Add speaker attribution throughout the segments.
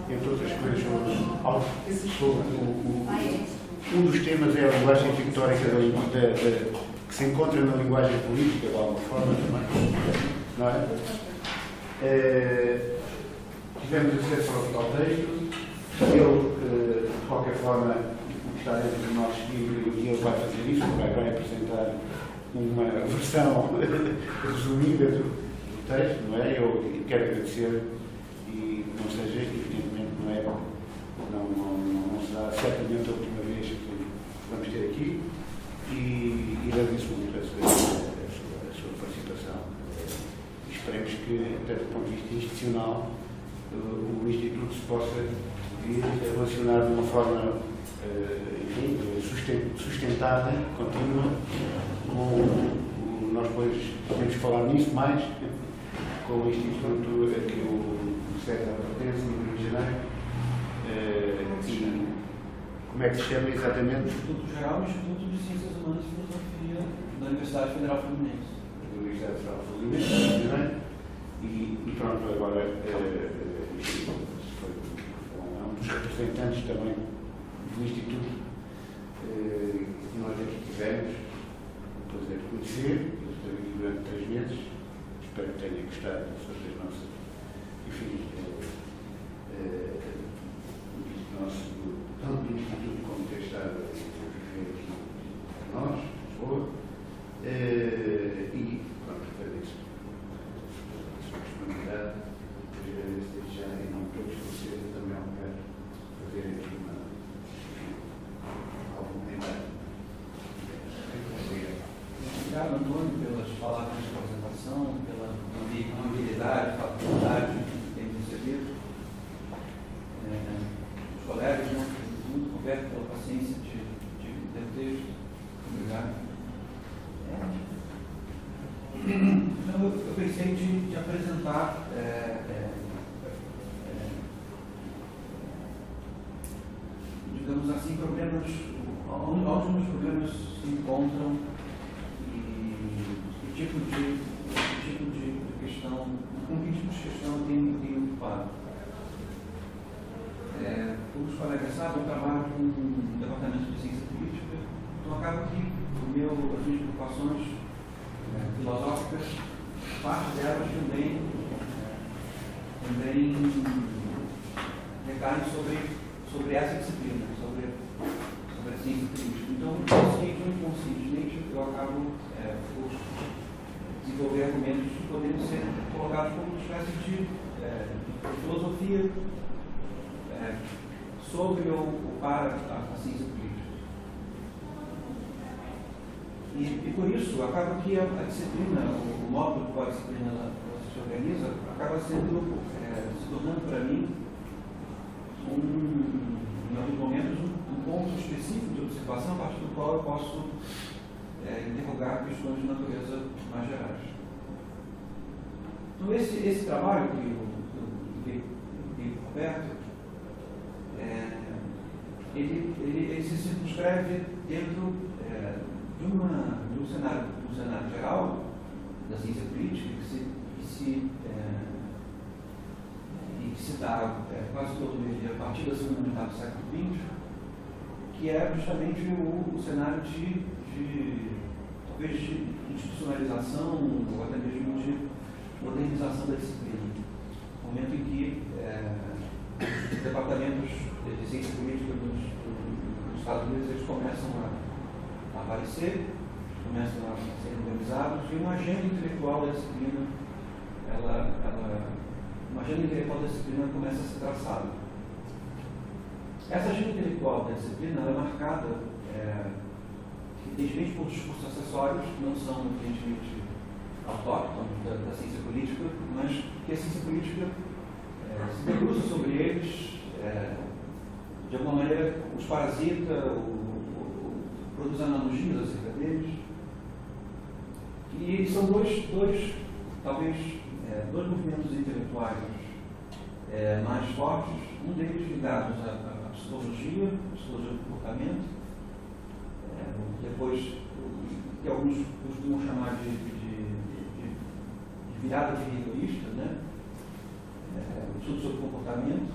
Speaker 1: entre outras coisas, um dos temas é a linguagem pictórica que se encontra na linguagem política, de alguma forma também, não é? Tivemos acesso ao texto, ele, de qualquer forma, está dentro do nosso livro e ele vai fazer isso, vai apresentar uma versão resumida do texto, não é? Eu quero agradecer e não seja, evidentemente, não será certamente a última vez que vamos ter aqui e agradeço muito a sua participação. Esperemos que, até do ponto de vista institucional, o Instituto se possa vir a relacionar de uma forma sustentada, contínua, nós depois podemos falar nisso mais, com o Instituto a que o César pertence, no Rio de Janeiro, e como é que se chama exatamente?
Speaker 2: Instituto Geral e Instituto de Ciências Humanas e Filosofia da Universidade Federal Fluminense.
Speaker 1: Da Universidade Federal Fluminense, no Rio de Janeiro, e pronto, agora foi um dos representantes também do Instituto que nós aqui tivemos o prazer de conhecer, eu estive aqui durante 3 meses, espero que tenha gostado das nossas, enfim, tanto do Instituto como ter estado a viver aqui com nós, Lisboa, e pronto, agradeço a sua disponibilidade, agradeço desde já em nome de todos vocês, eu também quero fazer aqui algum comentário.
Speaker 2: Obrigado, Antônio, pelas palavras de apresentação, pela amabilidade, facilidade que tem recebido. Os colegas, muito Roberto, pela paciência de ter o texto. Obrigado. Então, eu pensei de apresentar digamos assim, problemas, onde os problemas se encontram e que tipo de questão, com que tipo de questão tem ocupado. Como os colegas sabem, eu trabalho com o Departamento de Ciência Política, então acaba que as minhas preocupações filosóficas, parte delas também recaem sobre essa disciplina, sobre a ciência política. Então, inconscientemente, eu acabo por desenvolver argumentos que poderiam ser colocados como uma espécie de filosofia sobre ou para a ciência política. E por isso, acaba que a disciplina, o modo do qual a disciplina se organiza, acaba se tornando para mim, em alguns momentos, um ponto específico de observação a partir do qual eu posso interrogar questões de natureza mais gerais. Então, esse trabalho que eu vi com o Roberto, ele se circunscreve dentro de um cenário geral da ciência política que se dá quase todo dia a partir da segunda metade do século XX, que é justamente o cenário talvez de institucionalização ou até mesmo de modernização da disciplina. No momento em que os departamentos de ciência política nos Estados Unidos eles começam a aparecer, começam a ser organizados, e uma agenda intelectual da disciplina, uma agenda intelectual da disciplina começa a ser traçada. Essa agenda intelectual da disciplina é marcada, evidentemente, por discursos acessórios, que não são, evidentemente, autóctonos da ciência política, mas que a ciência política se debruça sobre eles, de alguma maneira os parasita, produz analogias acerca deles. E são dois movimentos intelectuais mais fortes, um deles ligados à psicologia do comportamento, depois que alguns costumam chamar de virada behaviorista, né? O estudo sobre comportamento,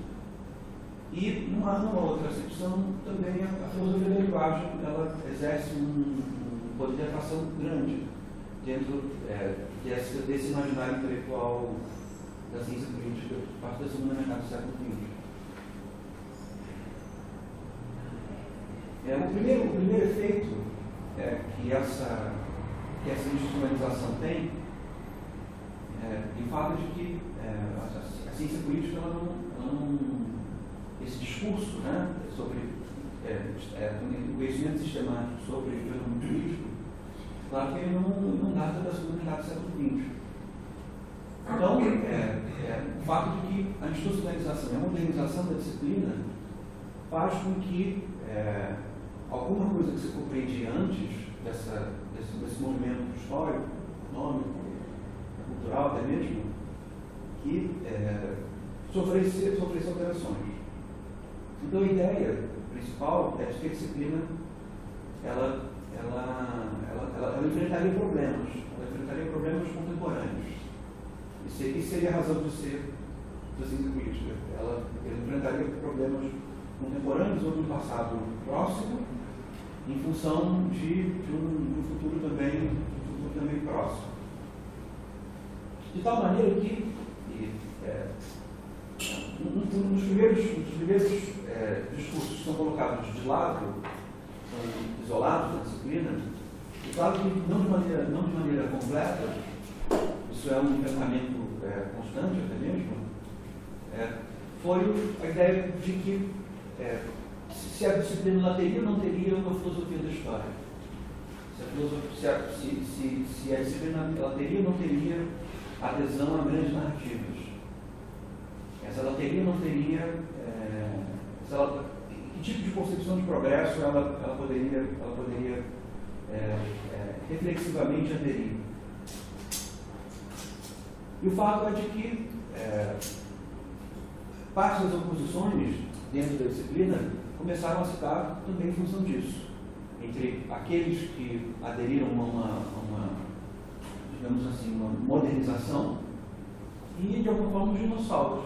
Speaker 2: E, numa outra acepção, também a filosofia da linguagem ela exerce um poder de atração grande dentro desse imaginário intelectual da ciência política, a partir da segunda metade do século XX. O primeiro efeito que essa institucionalização tem é o fato de que a ciência política, esse discurso, né, sobre o conhecimento sistemático sobre o fenômeno político, claro que ele não data da segunda metade do século XX. Então, o fato de que a institucionalização e a modernização da disciplina faz com que alguma coisa que se compreendia antes desse movimento histórico, econômico, cultural até mesmo, que sofresse alterações. Então a ideia principal é de que a disciplina ela enfrentaria problemas contemporâneos. Isso seria a razão de ser da ciência política. Ela enfrentaria problemas contemporâneos ou de um passado próximo, em função de um futuro também próximo. De tal maneira que um dos primeiros discursos que são colocados de lado, são isolados da disciplina, e claro que não de maneira completa, isso é um enfrentamento constante até mesmo, foi a ideia de que se a disciplina ela teria ou não teria uma filosofia da história. Se a disciplina ela teria ou não teria adesão a grandes narrativas. Se ela teria ou não teria, que tipo de concepção de progresso ela poderia reflexivamente aderir. E o fato é de que parte das oposições dentro da disciplina começaram a se dar também em função disso. Entre aqueles que aderiram a uma digamos assim, uma modernização e, de alguma forma, os dinossauros,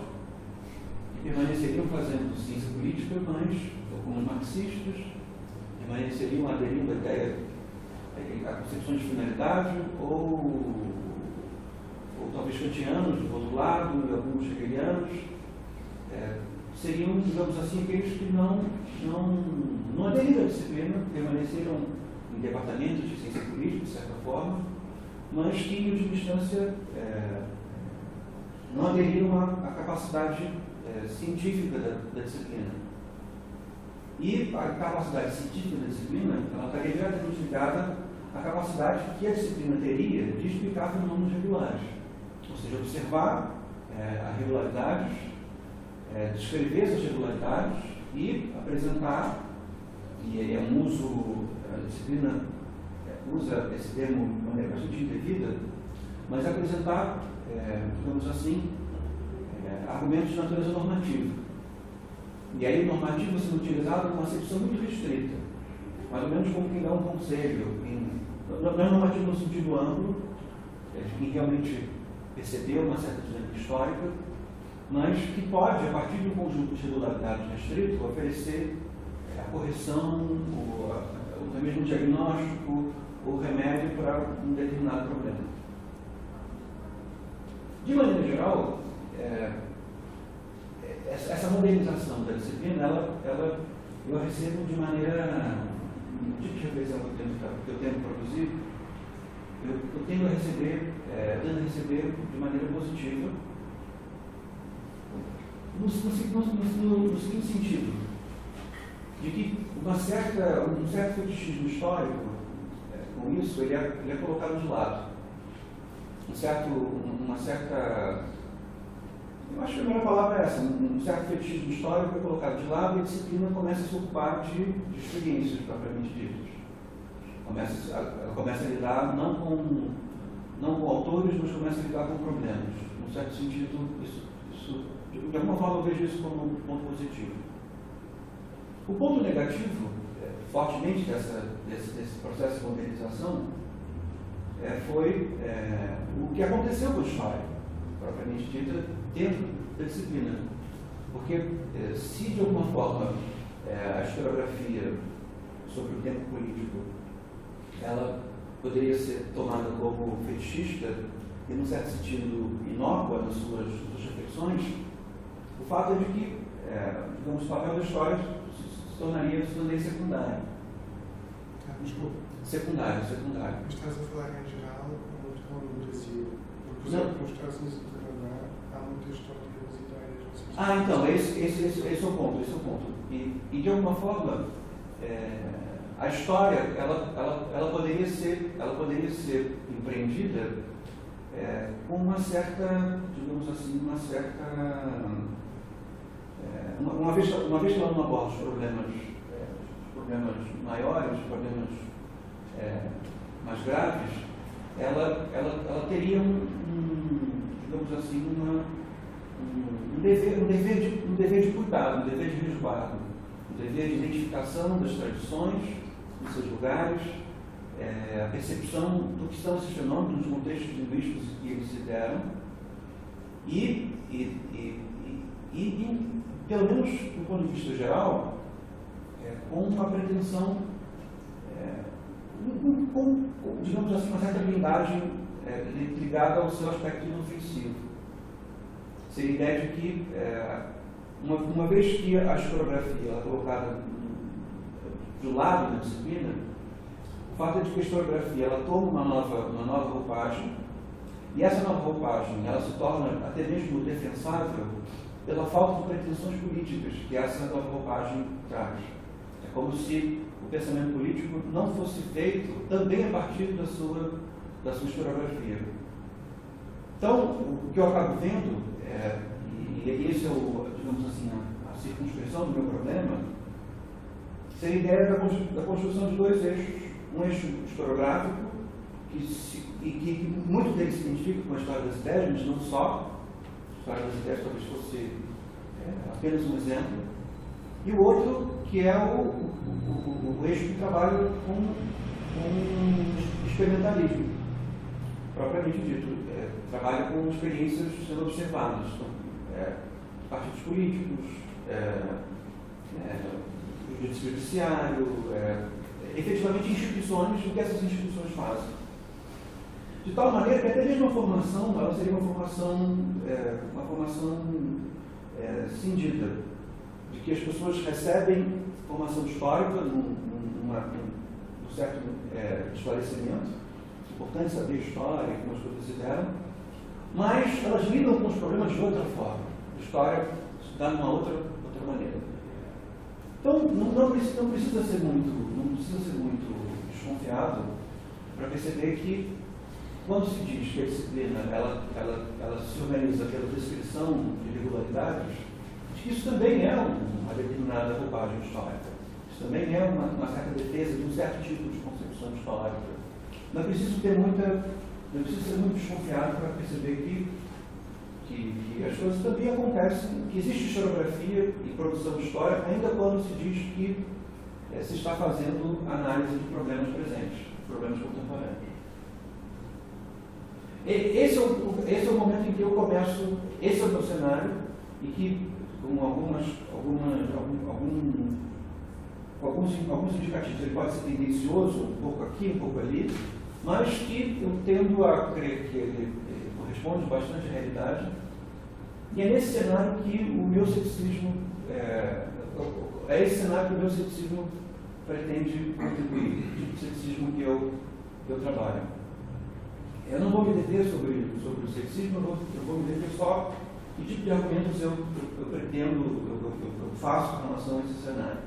Speaker 2: que permaneceriam fazendo ciência política, mas, alguns marxistas, permaneceriam aderindo à ideia, a concepções de finalidade, ou talvez kantianos, do outro lado, e alguns hegelianos, seriam, digamos assim, aqueles que não aderiram à disciplina, permaneceram em departamentos de ciência política, de certa forma, mas que, em última instância, não aderiram à capacidade científica da disciplina. E a capacidade científica da disciplina, ela estaria diretamente ligada à capacidade que a disciplina teria de explicar fenômenos regulares. Ou seja, observar as regularidades, descrever essas regularidades e apresentar, e é um uso, a disciplina usa esse termo de maneira bastante indevida, mas apresentar, digamos assim, argumentos de natureza normativa. E aí, normativo sendo utilizado numa acepção muito restrita, mais ou menos como quem dá um conselho, não é normativo no sentido amplo, de quem realmente percebeu uma certa dinâmica histórica, mas que pode, a partir de um conjunto de regularidades restrito, oferecer a correção, ou mesmo o diagnóstico, ou remédio para um determinado problema. De maneira geral, essa modernização da disciplina, eu recebo de maneira, no tipo de reflexão que eu tento produzir, eu tendo a receber de maneira positiva, no seguinte sentido, de que um certo fetichismo histórico, com isso, ele é colocado de lado. Uma certa, eu acho que a melhor palavra é essa, um certo fetichismo histórico é colocado de lado e a disciplina começa a se ocupar de experiências propriamente ditas. Ela começa a lidar não com autores, mas começa a lidar com problemas. Num certo sentido, de alguma forma eu vejo isso como um ponto positivo. O ponto negativo, fortemente desse processo de modernização, foi o que aconteceu com a história, propriamente dita, dentro da disciplina. Porque se de alguma forma a historiografia sobre o tempo político ela poderia ser tomada como fetichista e, num certo sentido, inócua nas suas reflexões, o fato é de que, digamos, o papel da história se tornaria secundário.
Speaker 3: Desculpa.
Speaker 2: Secundário.
Speaker 3: Mas estás a falar em geral ou no Brasil? Por exemplo, nos Estados Unidos do Canadá há muitas histórias ideias.
Speaker 2: Então, esse é o ponto. E de alguma forma, a história ela poderia ser empreendida com uma certa, digamos assim, uma vez que ela não aborda os problemas maiores, problemas mais graves, ela teria digamos assim, um dever de cuidado, um dever de resguardo, um dever de identificação das tradições, dos seus lugares, a percepção do que são esses fenômenos, dos contextos linguísticos que eles se deram, e pelo menos do ponto de vista geral, com uma pretensão, digamos assim, uma certa blindagem ligada ao seu aspecto inofensivo. Seria a ideia de que, uma vez que a historiografia é colocada do lado da disciplina, o fato é de que a historiografia ela toma uma nova roupagem, e essa nova roupagem ela se torna até mesmo defensável pela falta de pretensões políticas que essa nova roupagem traz. É como se o pensamento político não fosse feito também a partir da sua historiografia. Então, o que eu acabo vendo, e esse é digamos assim, a circunscrição do meu problema, seria a ideia da construção de dois eixos. Um eixo historiográfico, que muito dele se identifica com a história das ideias, mas não só. A história das ideias talvez fosse apenas um exemplo. E o outro, que é o eixo que trabalha com experimentalismo, propriamente dito. Trabalha com experiências sendo observadas, partidos políticos, judiciário, efetivamente instituições, o que essas instituições fazem. De tal maneira que até mesmo a formação, ela seria uma formação cindida, de que as pessoas recebem formação histórica num certo esclarecimento, é importante saber história, como as coisas se deram, mas elas lidam com os problemas de outra forma. A história se dá de uma outra maneira. Então, não precisa ser muito desconfiado para perceber que, quando se diz que a disciplina ela se organiza pela descrição de irregularidades, isso também é uma determinada roupagem histórica. Isso também é uma certa defesa de um certo tipo de concepção histórica. Não é preciso ser muito desconfiado para perceber que as coisas também acontecem, que existe historiografia e produção de história, ainda quando se diz que se está fazendo análise de problemas presentes, problemas contemporâneos. Esse é o momento em que eu começo, esse é o meu cenário, e que, com alguns indicativos, ele pode ser tendencioso, um pouco aqui, um pouco ali, mas que eu tendo a crer que ele corresponde bastante à realidade. E é nesse cenário que o meu ceticismo, esse cenário que o meu ceticismo pretende contribuir, o tipo de ceticismo que eu trabalho. Eu não vou me deter sobre o ceticismo, eu vou me deter só que tipo de argumentos eu faço em relação a esse cenário.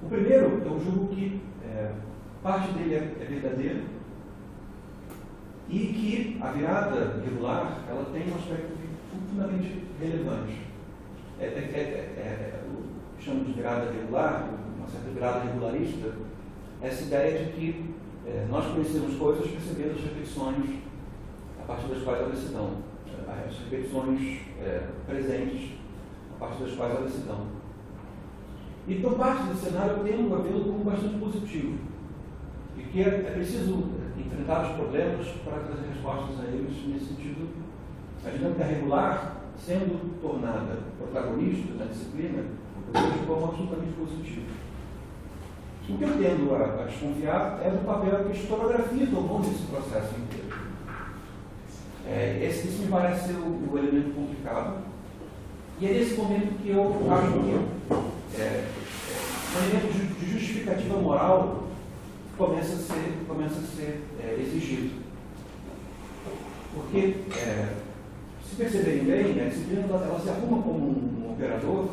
Speaker 2: O primeiro, eu julgo que parte dele é verdadeira e que a virada regular ela tem um aspecto fundamentalmente relevante. Chamo de virada regular, uma certa virada regularista, essa ideia de que nós conhecemos coisas percebendo as reflexões a partir das quais elas se dão, as reflexões presentes a partir das quais elas se dão. E por parte desse cenário eu tendo a vê-lo como bastante positivo, e que é preciso enfrentar os problemas para trazer respostas a eles nesse sentido. A dinâmica regular sendo tornada protagonista da disciplina, eu vejo de forma absolutamente positiva. O que eu tendo a desconfiar é do papel que a historiografia tomou nesse processo inteiro. Esse me parece ser o elemento complicado. E é nesse momento que eu acho que um elemento de justificativa moral começa a ser exigido. Porque, se perceberem bem, a disciplina ela se arruma como um operador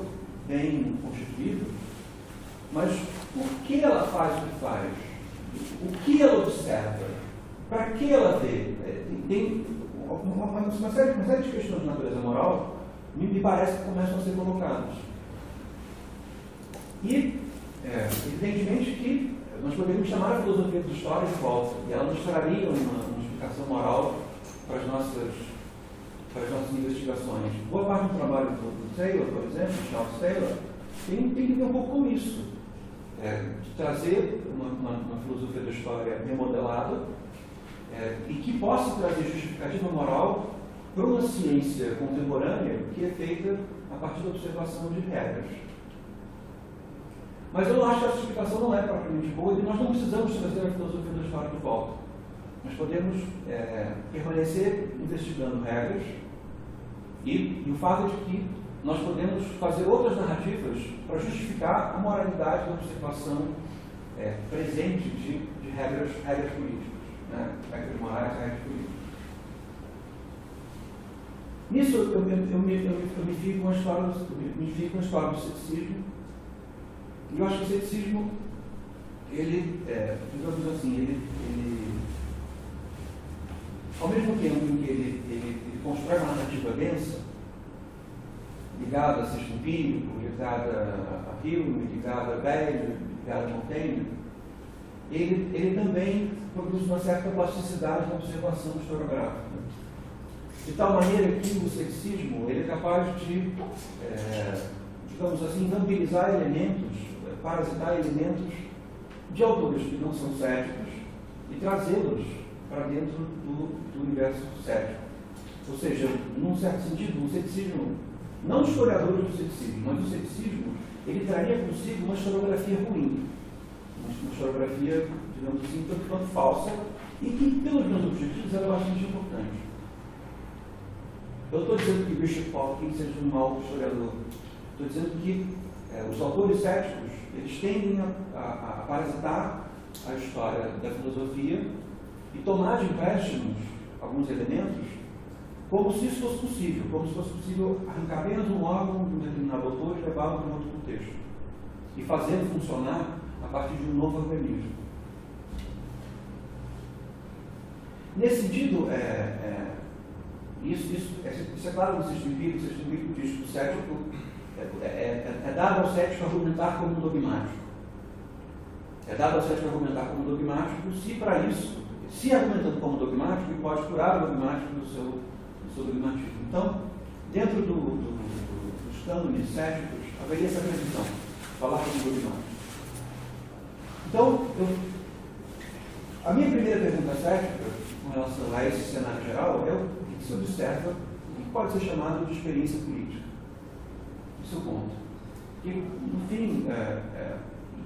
Speaker 2: bem constituído, mas por que ela faz o que faz? O que ela observa? Para que ela vê? Tem uma série de questões de natureza moral me parece que começam a ser colocadas. E, evidentemente que nós poderíamos chamar a filosofia de história de volta, e ela nos traria uma explicação moral para as nossas investigações. Boa parte do trabalho do Taylor, por exemplo, Charles Taylor, tem que ver um pouco com isso. De trazer uma filosofia da história remodelada e que possa trazer justificativa moral para uma ciência contemporânea que é feita a partir da observação de regras. Mas eu acho que essa explicação não é propriamente boa e nós não precisamos trazer a filosofia da história de volta. Nós podemos permanecer investigando regras e o fato de que nós podemos fazer outras narrativas para justificar a moralidade da observação presente de regras políticas, né? Regras morais, regras políticas. Nisso eu me fico com a história do ceticismo, e eu acho que o ceticismo, digamos assim, ao mesmo tempo em que ele constrói uma narrativa densa, ligada a Sexto Empírico, ligada a Hume, ligada a Velho, ligada a Montaigne, ele também produz uma certa plasticidade na observação historiográfica. De tal maneira que o ceticismo ele é capaz de, digamos assim, vampirizar elementos, parasitar elementos de autores que não são céticos e trazê-los para dentro do universo cético. Ou seja, num certo sentido, o ceticismo, não os historiadores do ceticismo, mas o ceticismo, ele traria consigo uma historiografia ruim, uma historiografia, digamos assim, tanto quanto falsa, e que, pelos meus objetivos, era bastante importante. Eu estou dizendo que Bishop Hawking seja um mau historiador. Estou dizendo que os autores céticos, eles tendem a parasitar a história da filosofia e tomar de empréstimos alguns elementos como se isso fosse possível, como se fosse possível arrancar apenas um órgão de um determinado autor e levá-lo para um outro contexto e fazê-lo funcionar a partir de um novo organismo. Nesse sentido, isso é claro no Sexto Empírico. O Sexto Empírico diz que o cético é dado ao cético argumentar como dogmático. É dado ao cético argumentar como dogmático se para isso, se argumentando como dogmático, ele pode curar o dogmático do seu dogmatismo. Então, dentro dos cânones céticos, haveria essa previsão, falar como dogmático. Então, a minha primeira pergunta cética, com relação a esse cenário geral, é o que se observa, o que pode ser chamado de experiência política. Esse é o ponto. Que, no fim,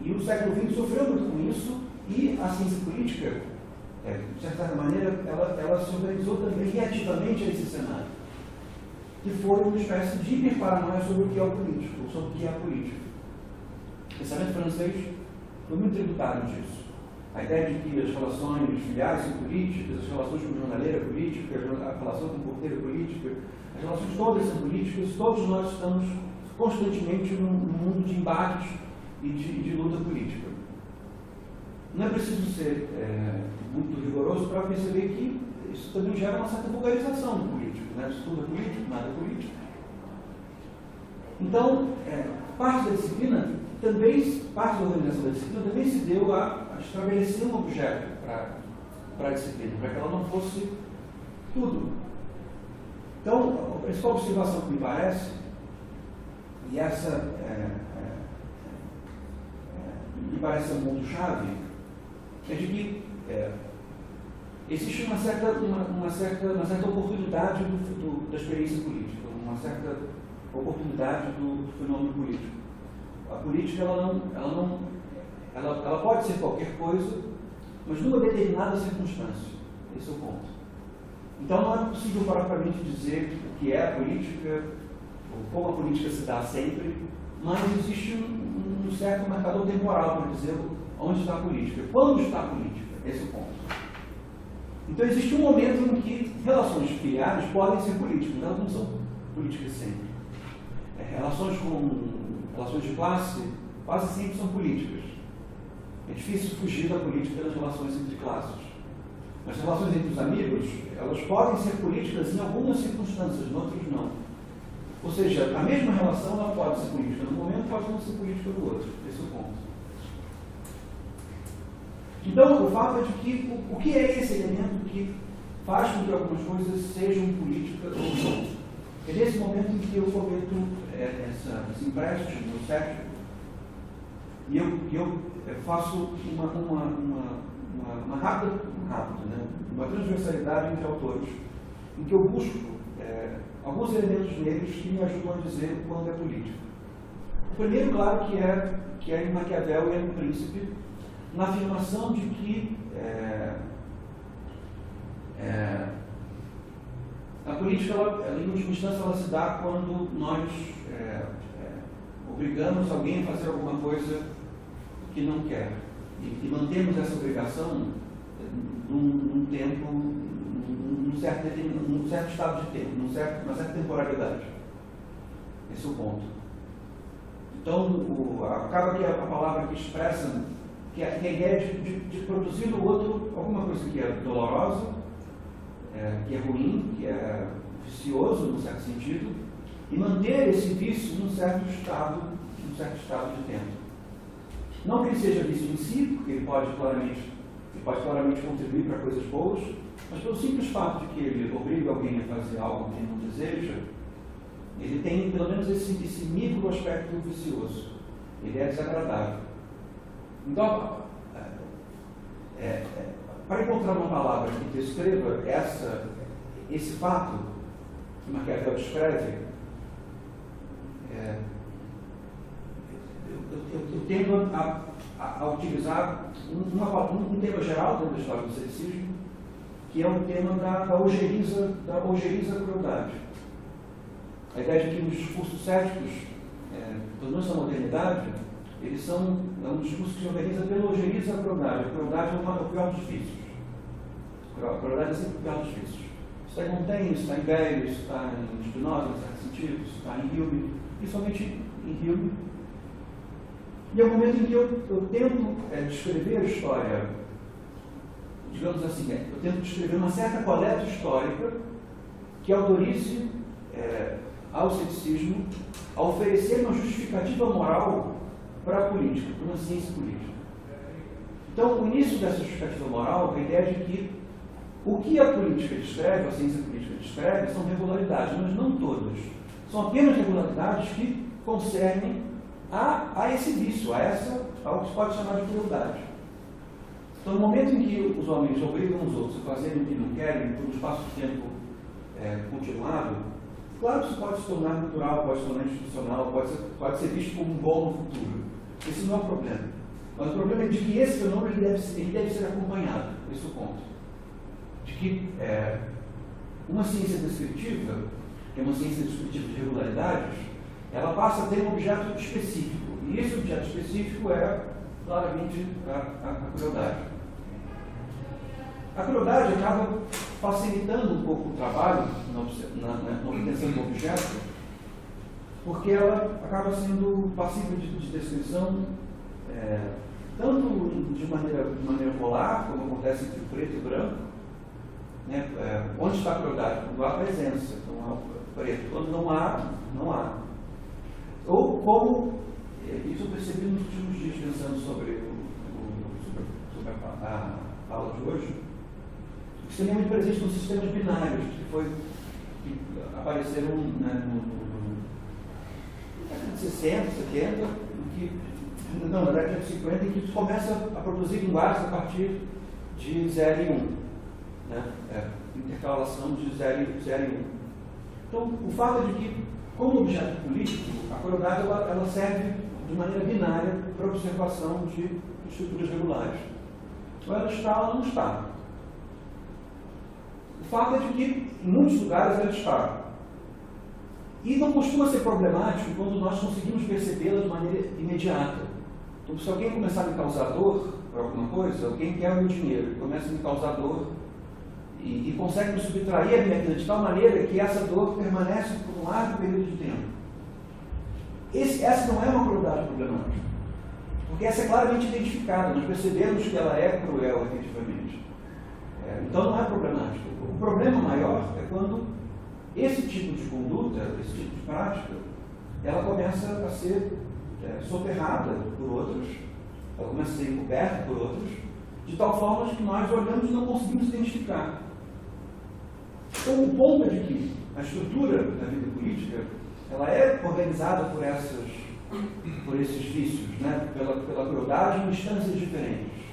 Speaker 2: e o século XX sofreu muito com isso, e a ciência política, de certa maneira, ela se organizou também reativamente a esse cenário, que foi uma espécie de hiperparanoia sobre o que é o político, ou sobre o que é a política. O pensamento francês foi muito tributário disso. A ideia de que as relações filiais são políticas, as relações com jornaleira política, a relação com porteira política, as relações todas são políticas, todos nós estamos constantemente num mundo de embates e de luta política. Não é preciso ser muito rigoroso para perceber que isso também gera uma certa vulgarização do político, né? Isso tudo é político, nada é político. Então, parte da disciplina também, parte da organização da disciplina também se deu a estabelecer um objeto para a disciplina, para que ela não fosse tudo. Então, a principal observação que me parece, e essa me parece um ponto-chave, é de que existe uma certa oportunidade da experiência política, uma certa oportunidade do fenômeno político. A política ela pode ser qualquer coisa, mas numa determinada circunstância. Esse é o ponto. Então não é possível propriamente dizer o que é a política, ou como a política se dá sempre, mas existe um certo marcador temporal para dizer onde está a política. Quando está a política? Esse é o ponto. Então existe um momento em que relações filiares podem ser políticas, elas não são políticas sempre. Relações de classe quase sempre são políticas. É difícil fugir da política das relações entre classes. As relações entre os amigos, elas podem ser políticas em algumas circunstâncias, em outras não. Ou seja, a mesma relação ela pode ser política num momento, pode não ser política no outro. Esse é o ponto. Então, o fato é de que o que é esse elemento que faz com que algumas coisas sejam políticas ou não? É nesse momento em que eu cometo esse empréstimo cético e eu faço uma rápida, né? Uma transversalidade entre autores, em que eu busco alguns elementos neles que me ajudam a dizer quando é política. O primeiro, claro, que é em Maquiavel e é no Príncipe, na afirmação de que a política, em última instância, ela se dá quando nós obrigamos alguém a fazer alguma coisa que não quer. E mantemos essa obrigação num tempo, num certo estado de tempo, numa certa temporalidade. Esse é o ponto. Então, acaba que a palavra que expressa que a ideia de produzir no outro alguma coisa que é dolorosa, que é ruim, que é vicioso, num certo sentido, e manter esse vício num certo estado de tempo. Não que ele seja vício em si, porque ele pode claramente contribuir para coisas boas, mas pelo simples fato de que ele obriga alguém a fazer algo que ele não deseja, ele tem pelo menos esse micro aspecto vicioso. Ele é desagradável. Então, para encontrar uma palavra que descreva esse fato que Maquiavel descreve, eu tendo a utilizar um tema geral dentro da história do ceticismo, que é o tema da ojeriza crueldade. A ideia de que os discursos céticos, pelo menos na modernidade, eles são um discurso que se organiza pela ojeriza crueldade. A crueldade é o pior dos vícios. A crueldade é sempre o pior dos vícios. Isso está em Montaigne, isso está em Beyle, isso está em Spinoza, em certo sentido, isso está em Hume, principalmente em Hume. E é o momento em que eu tento descrever a história, digamos assim, eu tento descrever uma certa coleta histórica que autorize ao ceticismo a oferecer uma justificativa moral para a política, para uma ciência política. Então, o início dessa justificativa moral é a ideia de que o que a política descreve, a ciência política descreve, são regularidades, mas não todas. São apenas regularidades que concernem a esse vício, ao que se pode chamar de crueldade. Então, no momento em que os homens obrigam os outros a fazerem o que não querem, por um espaço de tempo continuado, claro que isso pode se tornar natural, pode se tornar institucional, pode ser visto como um bom no futuro. Esse não é o problema. Mas o problema é de que esse fenômeno ele deve ser acompanhado. Esse é o ponto. De que uma ciência descritiva, que é uma ciência descritiva de regularidades, ela passa a ter um objeto específico. E esse objeto específico é, claramente, a crueldade. A crueldade acaba facilitando um pouco o trabalho na obtenção do objeto, porque ela acaba sendo passível de descrição tanto de maneira polar, como acontece entre preto e branco, né? Onde está a crueldade? Quando há presença, então há preto. Quando não há, não há. Ou como, isso eu percebi nos últimos dias pensando sobre a aula de hoje, que seria muito presente nos sistemas binários que apareceram na década de 60, 70, na década de 50, em que começa a produzir linguagens a partir de 0 e 1, né? Intercalação de 0 e 1. Então, o fato é de que, como objeto político, a crueldade ela serve de maneira binária para a observação de estruturas regulares. Ou ela está ou ela não está. O fato é de que, em muitos lugares, ela está. E não costuma ser problemático quando nós conseguimos percebê-la de maneira imediata. Então, se alguém começar a me causar dor por alguma coisa, alguém quer o meu dinheiro e começa a me causar dor e consegue me subtrair a minha vida de tal maneira que essa dor permanece por um largo período de tempo. Essa não é uma crueldade problemática, porque essa é claramente identificada, nós percebemos que ela é cruel, efetivamente. Então não é problemático. O problema maior é quando esse tipo de conduta, esse tipo de prática, ela começa a ser soterrada por outros, ela começa a ser encoberta por outros, de tal forma que nós olhamos e não conseguimos identificar. Então, o ponto é de que a estrutura da vida política ela é organizada por esses vícios, né? pela crueldade em instâncias diferentes.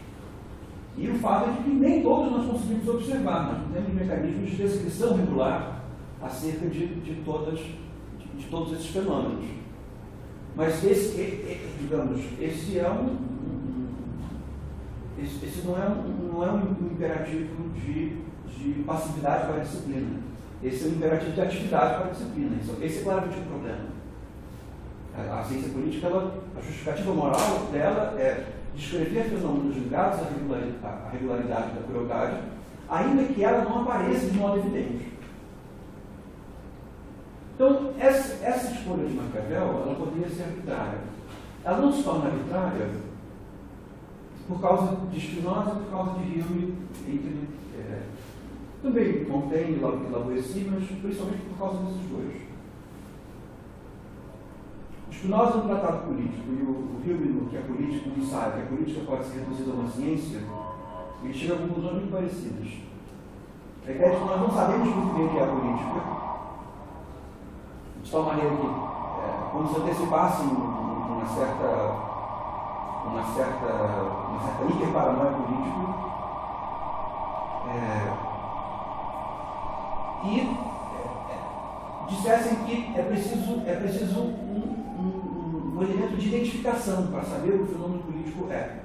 Speaker 2: E o fato é de que nem todos nós conseguimos observar, nós não temos mecanismos de descrição regular acerca de todos esses fenômenos. Mas esse não é um imperativo de passividade para a disciplina. Esse é um imperativo de atividade para a disciplina. Esse é claramente um problema. A ciência política, a justificativa moral dela é descrever fenômenos ligados à regularidade da crueldade, ainda que ela não apareça de modo evidente. Então, essa escolha de Maquiavel, ela poderia ser arbitrária. Ela não se torna arbitrária por causa de Spinoza e por causa de Hume, também Montaigne e Lavoisier, mas principalmente por causa desses dois. Spinoza no Tratado Político e o Hume no que a política, no ensaio, que a política pode ser reduzida a uma ciência, ele chega a conclusões muito parecidas. A ideia de que nós não sabemos muito bem o que é a política, de tal maneira que, como se antecipasse uma certa hiperparanoia política, e dissessem que é preciso um elemento de identificação para saber o que o fenômeno político é.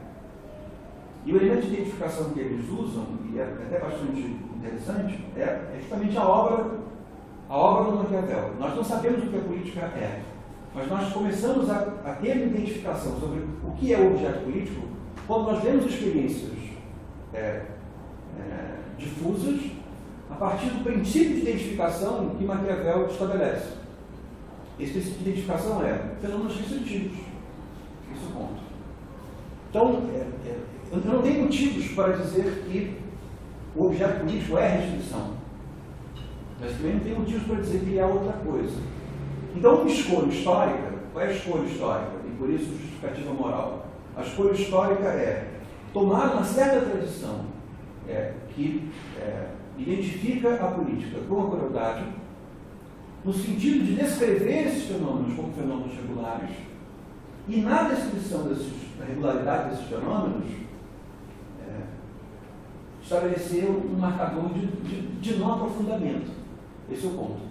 Speaker 2: E o elemento de identificação que eles usam, e é até bastante interessante, é justamente a obra do Maquiavel. Nós não sabemos o que a política é, mas nós começamos a ter uma identificação sobre o que é o objeto político quando nós vemos experiências difusas a partir do princípio de identificação que Maquiavel estabelece. Esse princípio de identificação é fenômenos restritivos. Esse é o ponto. Então, eu não tenho motivos para dizer que o objeto político é restrição. Mas também não tenho motivos para dizer que ele é outra coisa. Então, uma escolha histórica, qual é a escolha histórica? E por isso, justificativa moral. A escolha histórica é tomar uma certa tradição que identifica a política com a crueldade, no sentido de descrever esses fenômenos como fenômenos regulares, e na descrição da regularidade desses fenômenos, estabelecer um marcador de não aprofundamento. Esse é o ponto.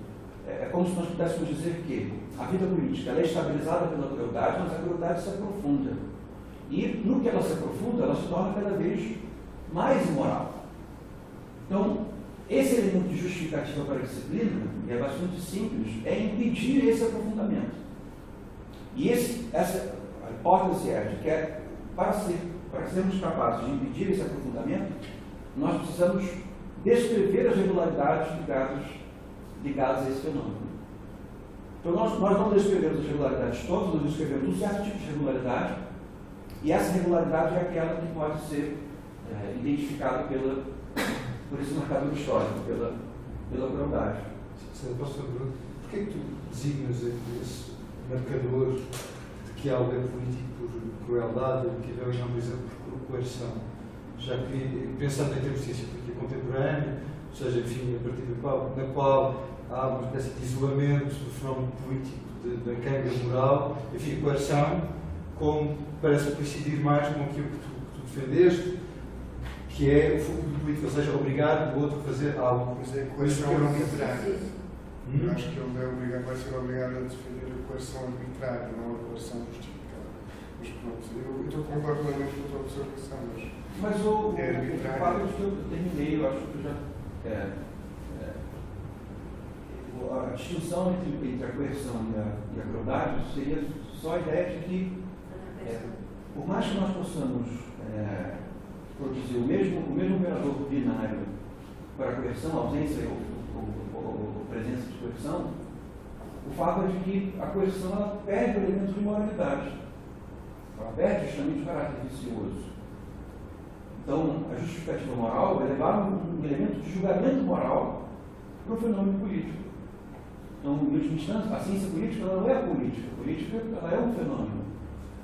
Speaker 2: É como se nós pudéssemos dizer que a vida política ela é estabilizada pela crueldade, mas a crueldade se aprofunda. E no que ela se aprofunda, ela se torna cada vez mais imoral. Então, esse elemento de justificativa para a disciplina, e é bastante simples, é impedir esse aprofundamento. E a hipótese é de que para sermos capazes de impedir esse aprofundamento, nós precisamos descrever as regularidades ligadas a esse fenômeno. Então, nós não descrevemos as regularidades todas, nós descrevemos um certo tipo de regularidade, e essa regularidade é aquela que pode ser identificada por esse marcador histórico, pela crueldade.
Speaker 4: Posso perguntar, porquê que tu designas esse marcador de que algo é político por crueldade, que é, por exemplo, por coerção? Já que, pensando em termos de ciência política contemporânea, ou seja, enfim, a partir na qual há uma espécie de isolamento do fenómeno político da canga moral, enfim, a coerção, como parece coincidir mais com aquilo que tu defendeste, que é o fogo do político, ou seja, obrigar o outro a fazer algo.
Speaker 3: Mas é coerção arbitrária. Acho que ele vai ser obrigado a defender a coerção arbitrária, não a coerção justificada. Mas pronto, eu concordo plenamente com a tua observação,
Speaker 2: mas o
Speaker 3: é arbitrário.
Speaker 2: fato de que eu terminei, eu acho que já. A distinção entre a coerção e a crueldade seria só a ideia de que, por mais que nós possamos produzir o mesmo operador binário para a coerção, ausência ou presença de coerção, o fato é de que a coerção ela perde o elemento de moralidade. Ela perde justamente o caráter vicioso. Então, a justificativa moral é levar um elemento de julgamento moral para o fenômeno político. Então, em última instância, a ciência política ela não é política. A política ela é um fenômeno.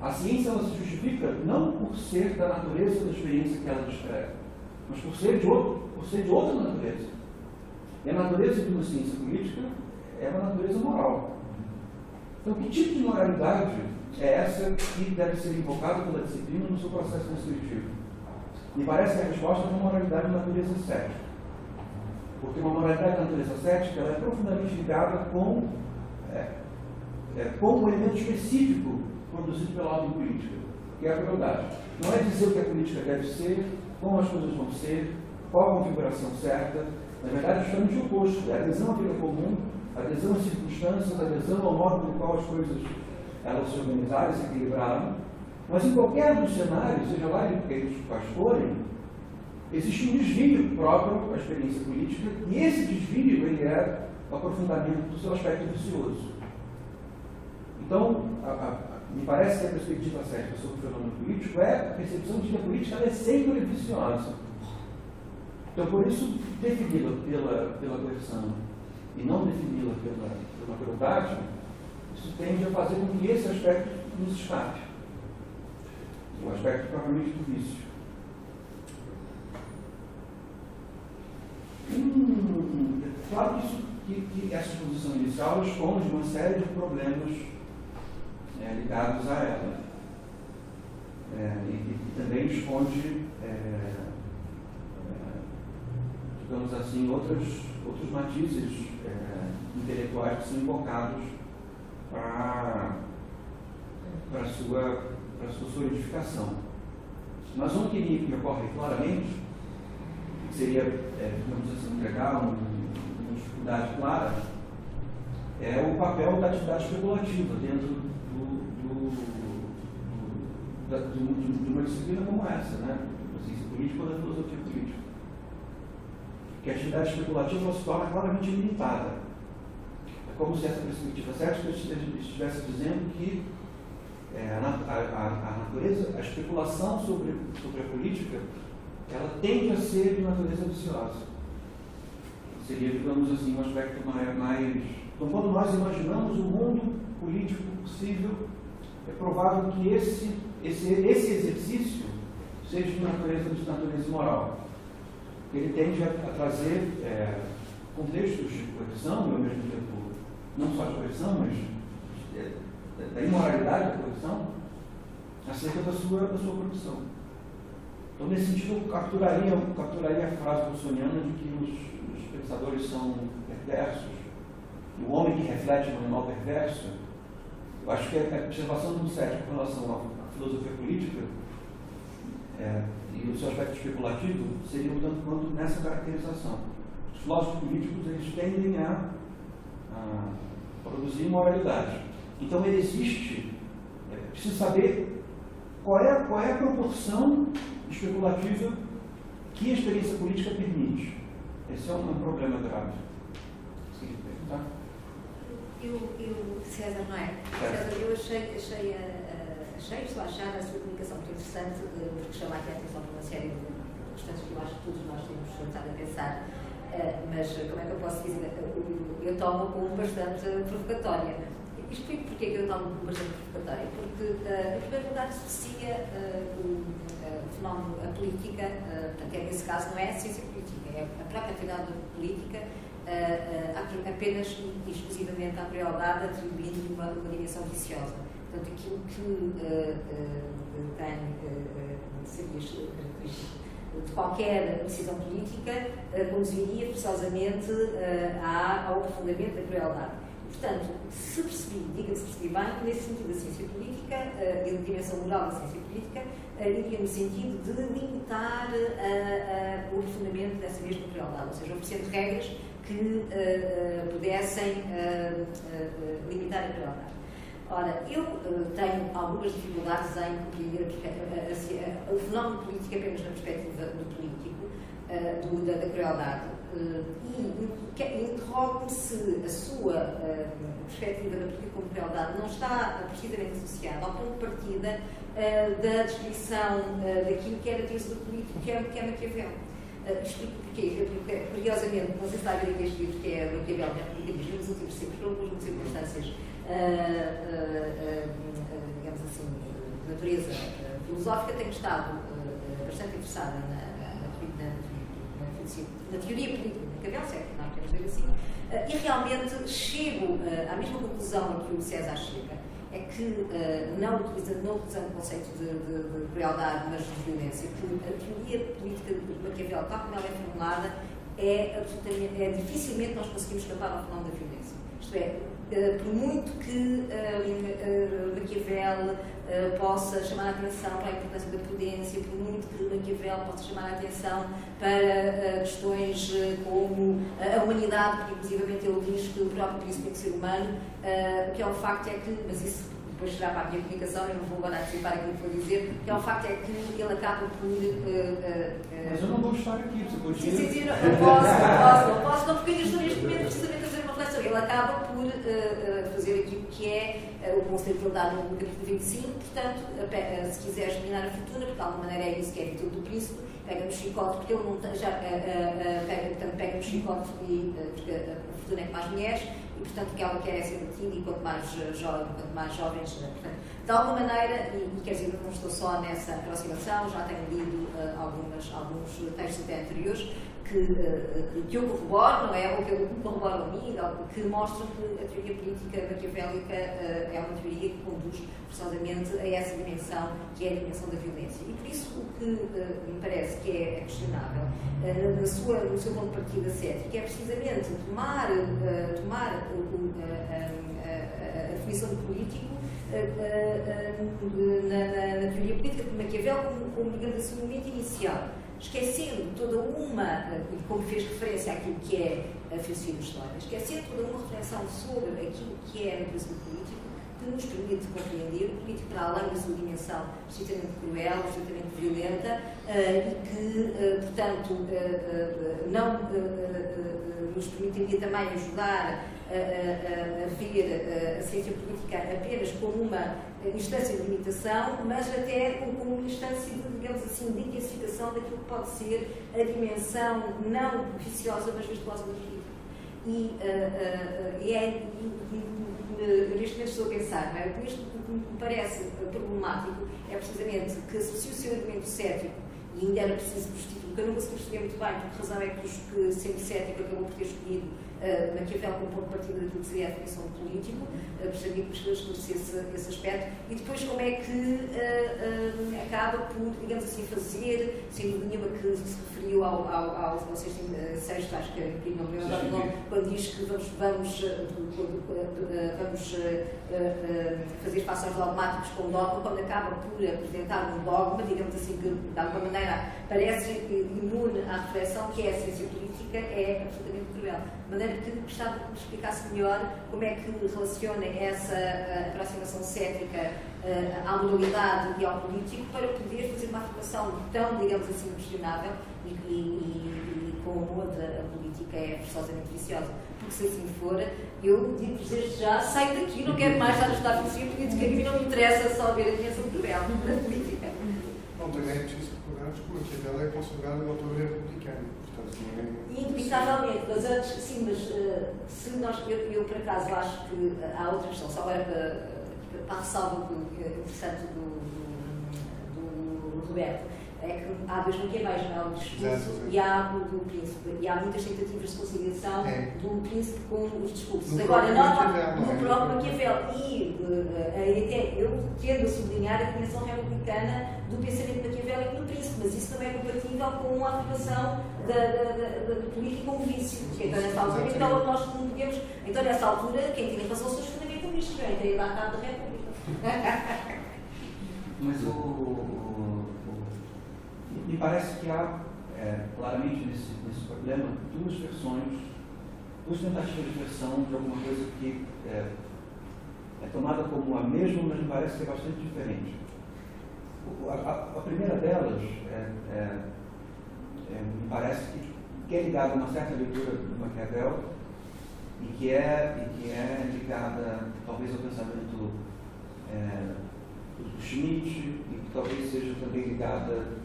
Speaker 2: A ciência ela se justifica não por ser da natureza da experiência que ela descreve, mas por ser de outra natureza. E a natureza de uma ciência política é uma natureza moral. Então, que tipo de moralidade é essa que deve ser invocada pela disciplina no seu processo construtivo? Me parece que a resposta é uma moralidade de natureza cética. Porque uma moralidade de natureza cética ela é profundamente ligada com um elemento específico produzido pela ordem política, que é a crueldade. Não é dizer o que a política deve ser, como as coisas vão ser, qual a configuração certa. Na verdade, é justamente o oposto. É a adesão à vida comum, a adesão às circunstâncias, a adesão ao modo pelo qual as coisas elas se organizaram, se equilibraram. Mas em qualquer dos cenários, seja lá eles quais forem, existe um desvio próprio à experiência política, e esse desvio ele é o aprofundamento do seu aspecto vicioso. Então, me parece que a perspectiva cética sobre o fenômeno político é a percepção de que a política ela é sempre viciosa. Então, por isso, defini-la pela coerção e não defini-la pela crueldade, isso tende a fazer com que esse aspecto nos escape. O aspecto propriamente do vício. Claro que essa exposição inicial esconde uma série de problemas ligados a ela. E também esconde, digamos assim, outros matizes intelectuais que são invocados para a sua solidificação. Mas um que me ocorre claramente, que seria, digamos assim, entregar uma dificuldade clara, é o papel da atividade especulativa dentro de uma disciplina como essa, né? Da ciência política ou da filosofia política. Que a atividade especulativa se torna claramente limitada. É como se essa perspectiva cética estivesse dizendo que a natureza, a especulação sobre a política, ela tende a ser de natureza viciosa. Seria, digamos assim, um aspecto mais... Então, quando nós imaginamos o mundo político possível, é provável que esse exercício seja de natureza moral. Ele tende a trazer contextos de coerção, e ao mesmo tempo, não só de coerção, mas da imoralidade da coerção, acerca da sua produção. Então, nesse sentido, eu capturaria a frase russoniana de que os pensadores são perversos, e o homem que reflete no animal perverso. Eu acho que a observação do cético com relação à filosofia política e o seu aspecto especulativo seria um tanto quanto nessa caracterização. Os filósofos políticos eles tendem a produzir moralidade. Então, ele existe, preciso saber qual é a proporção especulativa que a experiência política permite. Esse é um problema grave. Sim, tá?
Speaker 5: César, não é? César, eu estou a achar a sua comunicação muito interessante, porque chama aqui a atenção para uma série de questões que eu acho que todos nós temos estado a pensar, mas como é que eu posso dizer? Eu tomo como bastante provocatória. Explico porque eu tomo como bastante provocatória. Porque, em primeiro lugar, associa o fenómeno, a política, portanto, nesse caso não é a ciência política, é a própria atividade política, apenas e exclusivamente à crueldade, atribuindo uma dimensão viciosa. Portanto, aquilo que tem serias características de qualquer decisão política conduziria forçosamente ao aprofundamento da crueldade. Portanto, se percebi, diga-se percebi bem, nesse sentido a ciência política e a dimensão moral da ciência política iria no sentido de limitar o aprofundamento dessa mesma crueldade, ou seja, oferecendo regras que pudessem limitar a crueldade. Ora, eu tenho algumas dificuldades em compreender o fenómeno político apenas na perspectiva do político, da crueldade, e interrogo-me se a sua perspectiva da política como crueldade não está precisamente associada ao ponto de partida da descrição daquilo que é a natureza do político, que é Maquiavel. Explico porquê. Curiosamente, não sei se está a ver aqui este livro, que é Maquiavel, que é a política nos últimos séculos, por algumas circunstâncias, digamos assim, de natureza filosófica, tenho estado bastante interessada na teoria política de Maquiavel, certo? Nós queremos ver assim, e realmente chego à mesma conclusão a que o César chega, é que, não utilizando o conceito de crueldade, mas de violência, que a teoria política de Maquiavel, tal como ela é formulada, dificilmente nós conseguimos escapar ao fenómeno da violência. Isto é, por muito que Maquiavel possa chamar a atenção para a importância da prudência, por muito que Maquiavel possa chamar a atenção para questões como a humanidade, porque inclusivamente ele diz que o próprio príncipe tem que ser humano, o que é um facto é que, mas isso depois será para a minha comunicação, eu não vou agora antecipar aquilo que vou dizer, o que é um facto é que ele acaba por...
Speaker 2: mas eu não vou estar aqui, você pode dizer...
Speaker 5: Sim, não posso, porque eu estou neste momento precisamente a fazer uma reflexão. Ele acaba por fazer aquilo que é o conselho que ele dá no capítulo 25, portanto, se quiseres dominar a fortuna, porque de alguma maneira é isso que é a virtude do príncipe, pega no chicote, porque ele não pega no chicote porque a fortuna é que mais mulheres, e portanto o que ela quer é ser batida, e quanto mais jovens, portanto, de alguma maneira, e quer dizer, não estou só nessa aproximação, já tenho lido alguns textos até anteriores que eu corroboro, não é? Ou que eu corroboro a mim, que mostram que a teoria política maquiavélica é uma teoria que conduz forçosamente a essa dimensão, que é a dimensão da violência. E por isso o que me parece que é questionável no seu ponto de partida cético é precisamente tomar a definição de político na teoria política de Maquiavel como digamos assim, um momento inicial, esquecendo toda uma, como fez referência àquilo que é a filosofia da história, esquecendo toda uma reflexão sobre aquilo que é a natureza do político, que nos permite compreender o político para além da sua dimensão estritamente cruel, estritamente violenta, e que, portanto, não nos permitiria também ajudar a ver a ciência política apenas como uma instância de limitação, mas até como uma instância de, digamos assim, de intensificação daquilo que pode ser a dimensão não viciosa, mas virtuosa do político. Eu neste momento estou a pensar, não é? O que me parece problemático é precisamente que associa o seu argumento cético, e ainda era preciso que eu não consegui perceber muito bem por que razão é que sendo cético acabou por ter escolhido Maquiavel como ponto de partida daquilo que seria a definição de político, gostaria que esclarecesse esse aspecto, e depois como é que acaba por, digamos assim, fazer, sem dúvida nenhuma que se referiu ao sexto, acho que não me lembro o nome, quando diz que vamos fazer face aos dogmáticos com dogma, quando acaba por apresentar um dogma, digamos assim, que de alguma maneira parece imune à reflexão, que é a ciência política, é absolutamente cruel. De maneira que gostava que me explicasse melhor como é que relaciona essa aproximação cética à moralidade e ao político para poder fazer uma afirmação tão, digamos assim, questionável e como a política é forçosamente viciosa. Porque se assim for, eu digo-vos desde já, saio daqui, não quero mais estar a estudar filosofia política, a mim não me interessa só ver a dimensão cruel da política.
Speaker 3: Não, também é preciso recordar que Maquiavel é considerado um autor republicano.
Speaker 5: Indubitavelmente, mas antes, sim, mas se nós, eu por acaso acho que há outra questão, só agora para a ressalva interessante do Roberto, É que há dois Maquiavéis, não é? O discurso e há o do príncipe. E há muitas tentativas de conciliação do príncipe com os discursos. Agora, no próprio Maquiavel. E até eu tendo a sublinhar a dimensão republicana do pensamento maquiavélico no príncipe, mas isso também é compatível com a afirmação da política com o vício. Porque então, nessa altura, então, nós não podemos. Então, nessa altura, quem tinha razão são os fundamentalistas, não é? Quem dá cabo da República.
Speaker 2: Mas me parece que há, claramente nesse problema, duas versões, duas tentativas de versão de alguma coisa que é tomada como a mesma, mas me parece que é bastante diferente. A primeira delas me parece que é ligada a uma certa leitura do Maquiavel e que é ligada talvez ao pensamento do Schmitt e que talvez seja também ligada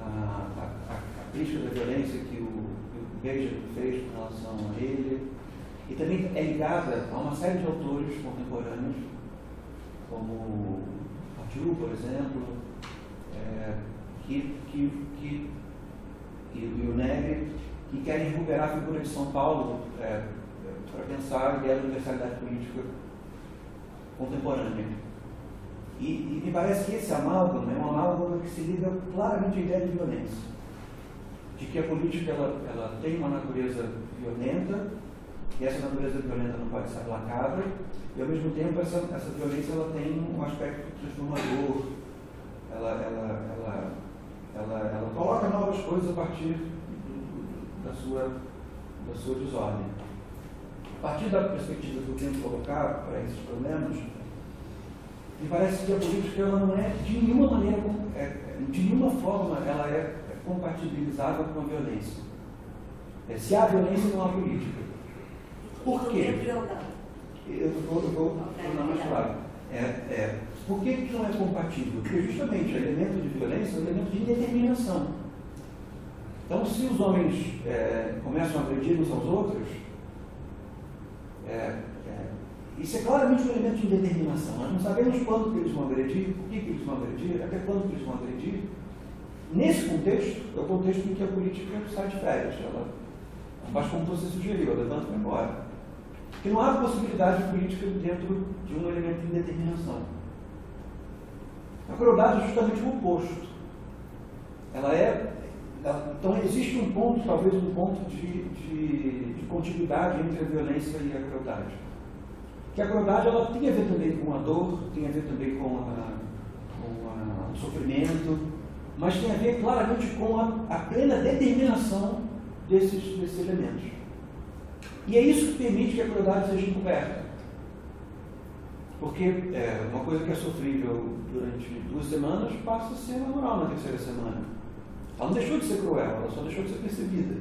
Speaker 2: à crítica da violência que o Beja fez com relação a ele, e também é ligada a uma série de autores contemporâneos, como Badiou, por exemplo, e o Negri, que querem recuperar a figura de São Paulo para pensar a ideia da universalidade política contemporânea. E me parece que esse amálgama é um amálgama que se liga claramente à ideia de violência, de que a política ela tem uma natureza violenta, e essa natureza violenta não pode ser aplacada, e ao mesmo tempo essa violência ela tem um aspecto transformador, ela coloca novas coisas a partir da sua desordem. A partir da perspectiva que eu tento colocar para esses problemas, me parece que a política ela não é de nenhuma maneira, de nenhuma forma, ela é compatibilizável com a violência. Se há violência, não há política. Por quê? Eu vou tornar mais claro. Por que não é compatível? Porque justamente o elemento de violência é um elemento de indeterminação. Então, se os homens começam a agredir uns aos outros, isso é claramente um elemento de indeterminação. Nós não sabemos quando que eles vão agredir, por que eles vão agredir, até quando que eles vão agredir. Nesse contexto, é o contexto em que a política sai de férias. Ela faz como você sugeriu, ela levanta e vai embora. Porque não há possibilidade de política dentro de um elemento de indeterminação. A crueldade é justamente o oposto. Então existe um ponto, talvez um ponto de contiguidade entre a violência e a crueldade. Que a crueldade ela tem a ver também com a dor, tem a ver também com o sofrimento, mas tem a ver claramente com a plena determinação desses elementos. E é isso que permite que a crueldade seja encoberta. Porque uma coisa que é sofrível durante 2 semanas passa a ser natural na 3ª semana. Ela não deixou de ser cruel, ela só deixou de ser percebida.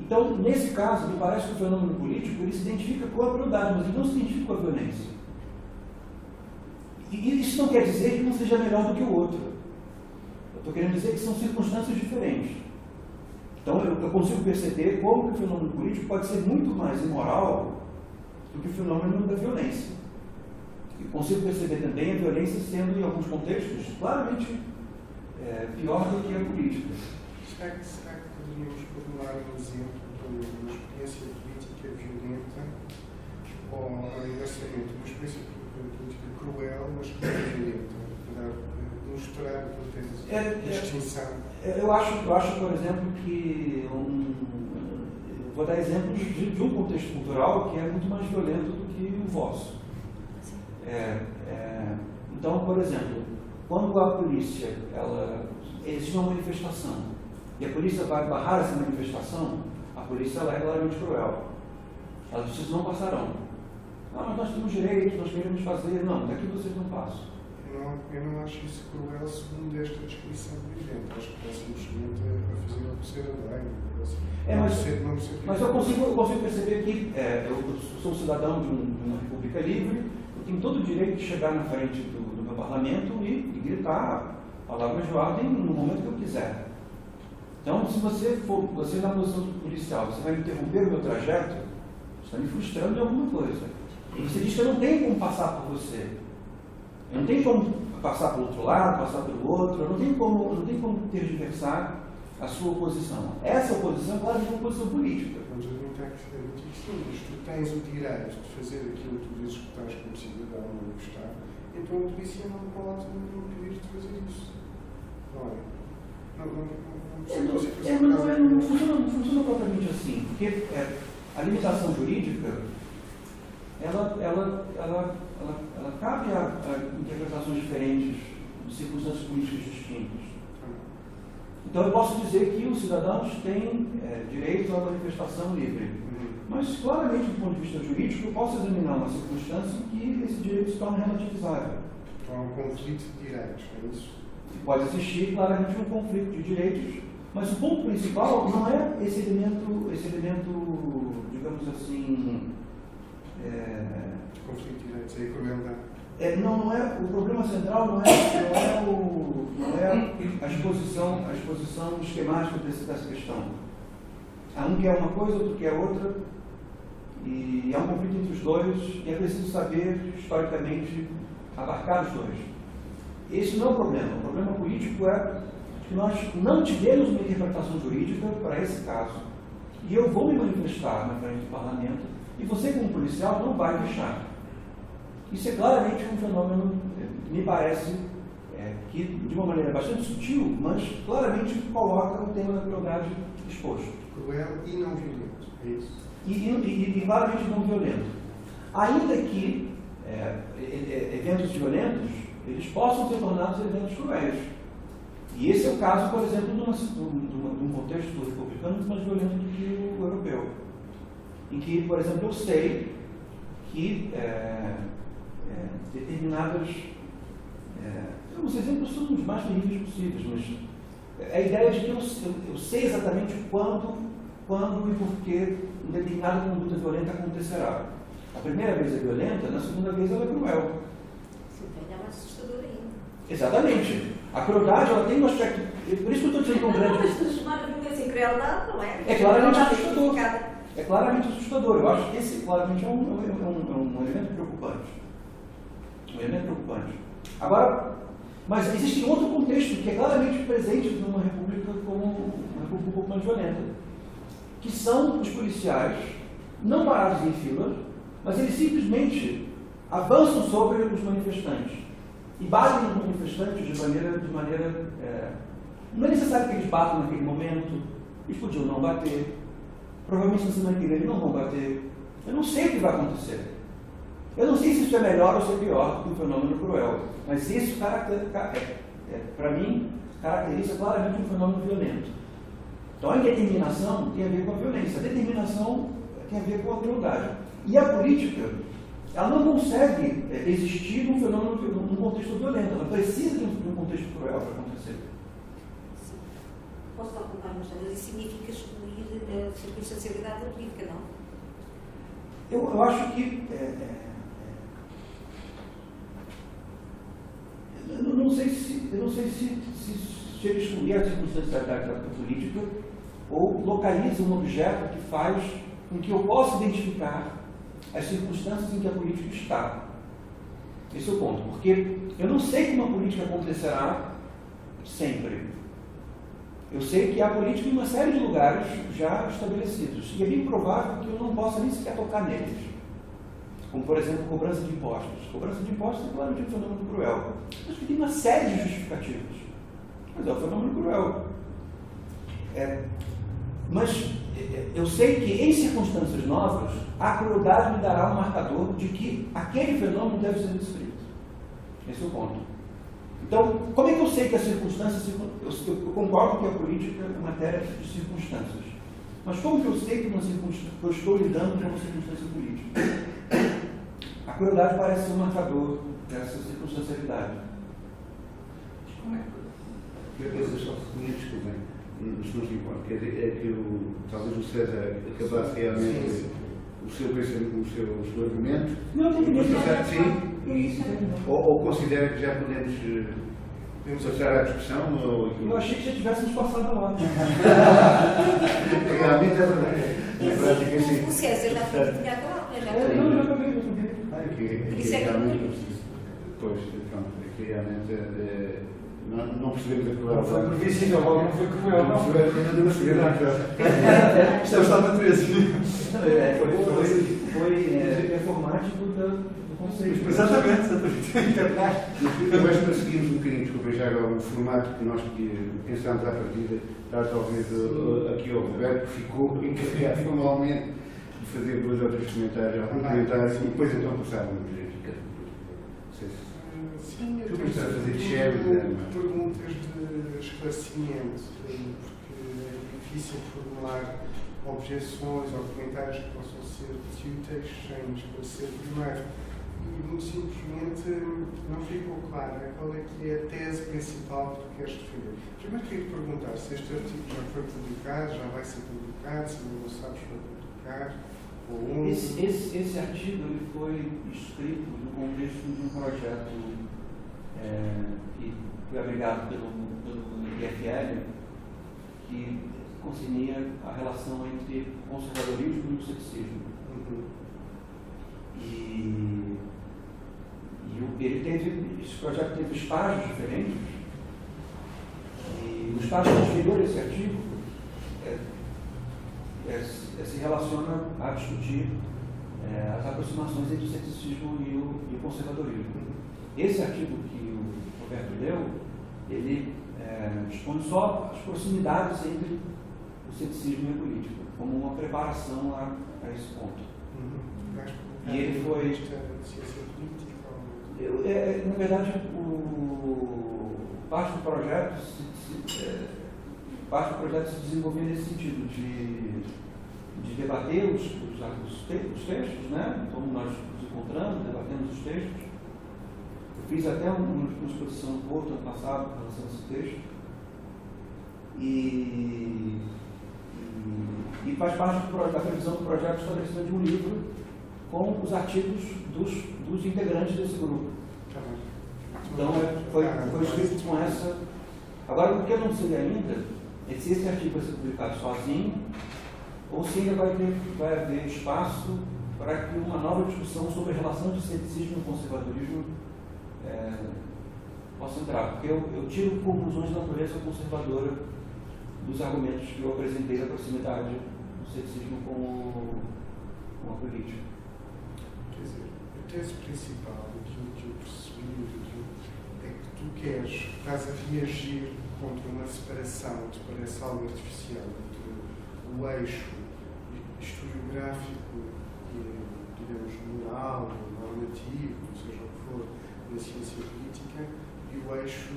Speaker 2: Então, nesse caso, me parece que o fenômeno político ele se identifica com a crueldade, mas ele não se identifica com a violência. E isso não quer dizer que não seja melhor do que o outro. Eu estou querendo dizer que são circunstâncias diferentes. Então, eu consigo perceber como que o fenômeno político pode ser muito mais imoral do que o fenômeno da violência. E consigo perceber também a violência sendo, em alguns contextos, claramente pior do que a política.
Speaker 3: Será que poderíamos formular um exemplo de uma experiência política violenta ou, inversamente, uma experiência política cruel, mas que não é violenta, para mostrar a distinção?
Speaker 2: Eu acho, por exemplo, que vou dar exemplos de um contexto cultural que é muito mais violento do que o vosso. Então, por exemplo, quando a polícia existe uma manifestação e a polícia vai barrar essa manifestação, a polícia é claramente cruel. Ela diz: vocês não passarão. Não, mas nós temos direito, nós queremos fazer. Não, daqui vocês não passam.
Speaker 3: Eu não acho isso cruel segundo esta descrição do evento. Acho que está simplesmente a fazer a terceira lei.
Speaker 2: Mas eu consigo perceber que eu sou cidadão de uma república livre, eu tenho todo o direito de chegar na frente do meu parlamento e gritar palavras de ordem no momento que eu quiser. Então, se você na posição policial, você vai interromper o meu trajeto, você está me frustrando de alguma coisa. E você diz que eu não tenho como passar por você. Eu não tenho como passar pelo outro lado, passar pelo outro, não tem como tergiversar a sua oposição. Essa oposição, claro, é uma oposição política.
Speaker 3: Vamos adiantar que tu tens o direito de fazer aquilo que tu dizes que estás como cidadão no Estado, então a polícia não pode impedir de fazer isso. Não é?
Speaker 2: Não funciona propriamente assim, porque a limitação jurídica ela cabe a interpretações diferentes de circunstâncias políticas distintas. Então eu posso dizer que os cidadãos têm direito à manifestação livre, mas claramente do ponto de vista jurídico eu posso examinar uma circunstância em que esse direito se torna relativizável.
Speaker 3: Então há um conflito de direitos, é isso?
Speaker 2: Pode existir claramente um conflito de direitos, mas o ponto principal não é esse elemento, digamos assim,
Speaker 3: conflito de direitos, é a crueldade.
Speaker 2: Não é, o problema central não é a exposição esquemática dessa questão. Há um que é uma coisa, outro que é outra, e há um conflito entre os dois, e é preciso saber, historicamente, abarcar os dois. Esse não é o problema. O problema político é que nós não tivemos uma interpretação jurídica para esse caso. E eu vou me manifestar na frente do parlamento, e você, como policial, não vai deixar. Isso é claramente um fenômeno, me parece, que de uma maneira bastante sutil, mas claramente coloca o tema da crueldade exposto.
Speaker 3: Cruel e não violento, é isso?
Speaker 2: E claramente não violento. Ainda que eventos violentos, eles possam ser tornados eventos cruéis. E esse é o caso, por exemplo, de um contexto republicano muito mais violento do que o europeu. Em que, por exemplo, eu sei que determinadas... os exemplos são os mais terríveis possíveis, mas a ideia de que eu sei exatamente quando e por que uma determinada conduta violenta acontecerá. A primeira vez é violenta, na segunda vez ela é cruel.
Speaker 5: Sim, é mais assustador ainda.
Speaker 2: Exatamente. A crueldade, ela tem um aspecto... Por isso que eu estou dizendo que é um grande...
Speaker 5: Mas transformar a violência em crueldade não é?
Speaker 2: É claramente assustador. É claramente assustador. Eu acho que esse claramente é um elemento preocupante. Um elemento preocupante. Agora, mas existe outro contexto que é claramente presente numa república como uma república um pouco mais violenta, que são os policiais não parados em fila, mas eles simplesmente avançam sobre os manifestantes e batem nos manifestantes de maneira não é necessário que eles batam naquele momento, eles podiam não bater, provavelmente na semana que vem eles não vão bater. Eu não sei o que vai acontecer. Eu não sei se isso é melhor ou se é pior do que um fenômeno cruel, mas isso, para mim, caracteriza claramente um fenômeno violento. Então, a indeterminação tem a ver com a violência, a determinação tem a ver com a crueldade. E a política, ela não consegue existir num contexto violento, ela precisa de um contexto cruel para acontecer.
Speaker 5: Sim. Posso só colocar uma questão, mas isso significa excluir a circunstancialidade da política, não?
Speaker 2: Eu acho que... eu não sei se ele excluir a circunstancialidade da política ou localiza um objeto que faz com que eu possa identificar as circunstâncias em que a política está. Esse é o ponto, porque eu não sei como a política acontecerá sempre. Eu sei que há política em uma série de lugares já estabelecidos, e é bem provável que eu não possa nem sequer tocar neles. Como, por exemplo, cobrança de impostos. Cobrança de impostos é claramente um fenômeno cruel. Acho que tem uma série de justificativas, mas é um fenômeno cruel. Mas eu sei que em circunstâncias novas, a crueldade me dará um marcador de que aquele fenômeno deve ser descrito. Esse é o ponto. Então, como é que eu sei que a circunstância... Eu concordo que a política é matéria de circunstâncias. Mas como que eu sei que eu estou lidando com uma circunstância política? A crueldade parece ser um marcador dessa circunstancialidade.
Speaker 1: Como é que eu só desculpem, se não se importa, quer dizer, que talvez o César acabasse realmente o seu pensamento, o seu argumento,
Speaker 2: não,
Speaker 1: sim, ou considera que já podemos passar à discussão?
Speaker 2: Eu achei que já tivéssemos passado lá.
Speaker 1: Realmente é verdade.
Speaker 5: O César já foi tinha acabado,
Speaker 2: Não, já acabei.
Speaker 5: Por isso é que
Speaker 1: Pois, pronto, aqui realmente não percebemos a crueldade.
Speaker 4: Não foi previsível, logo não foi cruel, não.
Speaker 1: Não percebemos a crueldade.
Speaker 4: Isto é o estado da natureza.
Speaker 2: Foi performático do conceito.
Speaker 4: Exatamente.
Speaker 1: Eu acho que seguimos um bocadinho, desculpa, já agora, o formato que nós pensámos à partida, dar talvez aqui ao Roberto, que ficou encarregado formalmente de fazer 2 ou 3 comentários, alguns comentários, e depois então passávamos a ficar. Não sei se.
Speaker 3: Sim, eu
Speaker 1: Tu
Speaker 3: tenho
Speaker 1: começaste a fazer share,
Speaker 3: perguntas de esclarecimento, porque é difícil formular objeções ou comentários que possam ser úteis sem esclarecer primeiro. E, muito simplesmente, não ficou claro qual é que é a tese principal que tu queres defender. Primeiro queria te perguntar se este artigo já foi publicado, já vai ser publicado, se não sabes se vai publicar, ou onde.
Speaker 2: Esse artigo ele foi escrito no contexto de um projeto que foi abrigado pelo IFL, que concernia a relação entre o conservadorismo e o ceticismo. Esse projeto teve estágios diferentes, e o estágio anterior a esse artigo se relaciona a discutir as aproximações entre o ceticismo e o conservadorismo. Esse artigo que o Roberto leu, ele expõe só as proximidades entre o ceticismo e a política, como uma preparação a esse ponto. E ele foi... na verdade, parte do projeto se desenvolveu nesse sentido, de debater os textos, né? Como nós nos encontramos, debatemos os textos. Eu fiz até uma exposição no Porto ano passado em relação a esse texto. E faz parte da previsão do projeto de estabelecimento de um livro com os artigos dos integrantes desse grupo. Então, foi escrito com essa. Agora, o que eu não sei ainda é se esse artigo vai ser publicado sozinho ou se ainda vai haver espaço para que uma nova discussão sobre a relação de ceticismo e conservadorismo possa entrar. Porque eu tiro conclusões de natureza conservadora dos argumentos que eu apresentei da proximidade do ceticismo com a política.
Speaker 3: Quer dizer, a tese principal daquilo que eu percebi é que tu estás a reagir contra uma separação que te parece algo artificial entre o eixo historiográfico e, digamos, moral, normativo, seja o que for, da ciência política, e o eixo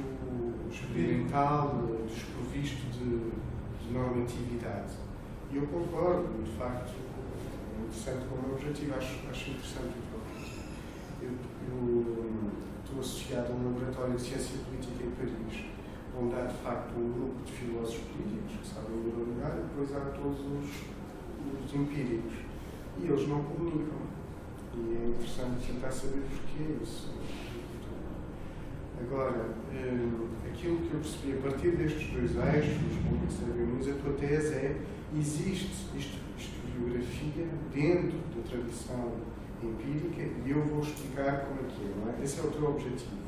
Speaker 3: experimental, desprovisto de normatividade. E eu concordo, de facto, é interessante como objetivo, acho interessante o teu objetivo. Eu estou associado a um laboratório de ciência política em Paris, onde há, de facto, um grupo de filósofos políticos que sabem dialogar, e depois há todos os empíricos. E eles não comunicam. E é interessante tentar saber porquê isso. Agora, aquilo que eu percebi a partir destes 2 eixos, a tua tese é: existe historiografia dentro da tradição empírica e eu vou explicar como é que é, não é? Esse é o teu objetivo.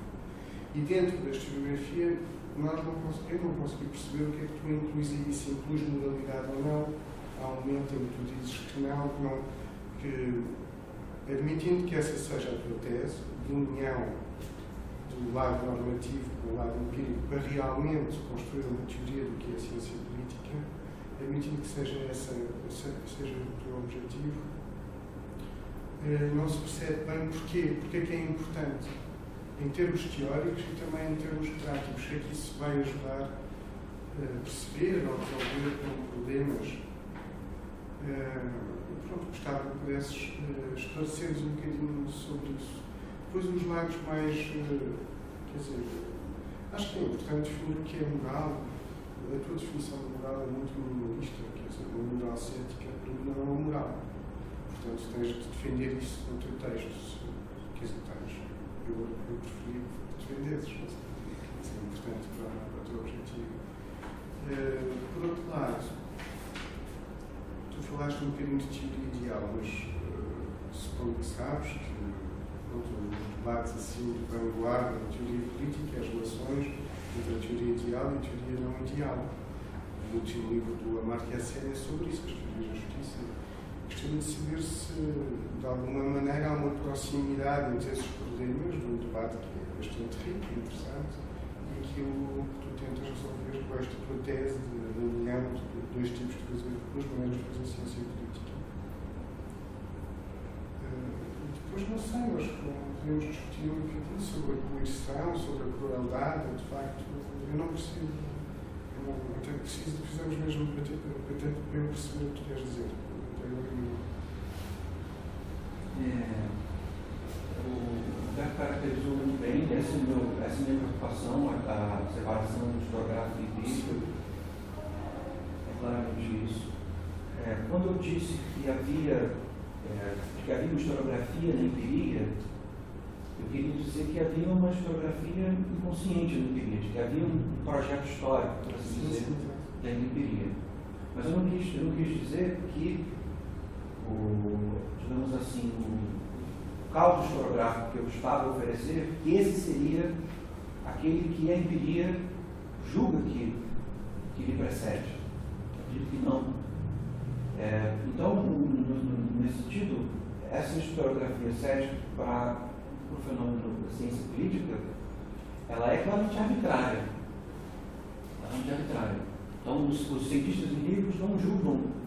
Speaker 3: E dentro da historiografia, eu não consegui perceber o que é que tu incluís aí, se incluís modalidade ou não. Há um momento em que tu dizes que não, que admitindo que essa seja a tua tese, de união do lado normativo com o lado empírico, para realmente construir uma teoria do que é a ciência política, admitindo que seja seja o teu objetivo, não se percebe bem porquê. Porque é que é importante, em termos teóricos e também em termos práticos, é que isso vai ajudar a perceber ou resolver problemas. Pronto, gostava que pudesses esclarecer-nos um bocadinho sobre isso. Depois, os lados mais. Quer dizer, acho que é importante definir o que é moral. A tua definição de moral é muito minimalista. Quer dizer, uma moral cética não é uma moral. Portanto, tens de defender isso no teu texto. Quer dizer, eu preferi defender-se. Isso é importante para o teu objetivo. Por outro lado, tu falaste um bocadinho de teoria ideal, mas suponho que sabes que pronto, os debates assim de vanguarda da teoria política, as relações entre a teoria ideal e a teoria não ideal. O último livro do Amartya Sen é sobre isso, as teorias da justiça. Gostaria de saber se, de alguma maneira, há uma proximidade entre esses problemas de um debate que é bastante rico e interessante e aquilo que tu tentas resolver com esta tua tese de união de dois tipos de fazer, duas maneiras de fazer ciência política. Depois, não sei, nós podemos discutir um bocadinho sobre a coerção, sobre a crueldade, de facto, eu não percebo. Até precisamos mesmo bater para eu perceber o que tu queres dizer.
Speaker 2: O Humberto caracterizou muito bem essa minha preocupação, a separação historiográfico e empírico. É claramente isso. Quando eu disse que havia uma historiografia na empiria, eu queria dizer que havia uma historiografia inconsciente na empiria, que havia um projeto histórico, por assim dizer, da empiria. Mas eu não quis dizer que digamos assim, o caldo historiográfico que eu estava a oferecer, que esse seria aquele que a empiria julga que lhe precede. Eu acredito que não. Então, nesse sentido, essa historiografia cética para o fenômeno da ciência política, ela é claramente arbitrária. Então, os cientistas empíricos não julgam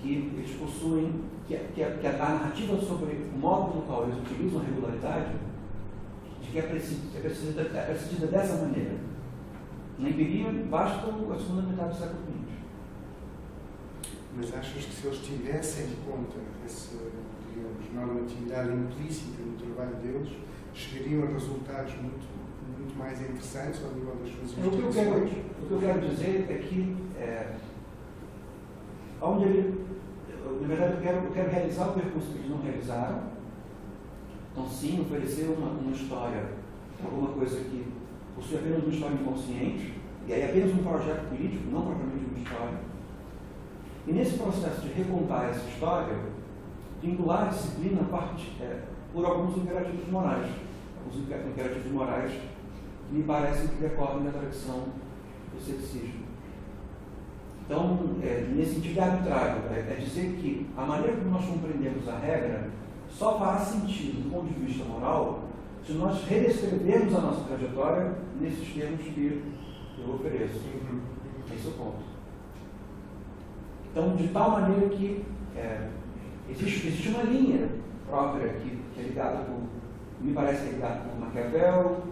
Speaker 2: que eles possuem, que a narrativa sobre o modo pelo qual eles utilizam a regularidade, de que é precedida dessa maneira. Na empiria, basta a segunda metade do século XX.
Speaker 3: Mas achas que se eles tivessem em conta essa, digamos, normatividade implícita no trabalho deles, chegariam a resultados muito mais interessantes ao nível das suas investigações?
Speaker 2: O que eu quero dizer é que, na verdade, eu quero realizar o percurso que eles não realizaram. Então, sim, oferecer uma história, alguma coisa que possui apenas uma história inconsciente, e aí apenas um projeto político, não propriamente uma história. E nesse processo de recontar essa história, vincular a disciplina por alguns imperativos morais. Alguns imperativos morais que me parecem que decorrem da tradição do ceticismo. Então, nesse sentido arbitrário, é dizer que a maneira como nós compreendemos a regra só fará sentido do ponto de vista moral se nós redescrevermos a nossa trajetória nesses termos que eu ofereço. Esse é o ponto. Então, de tal maneira que existe uma linha própria que é ligada me parece que é ligada por Maquiavel,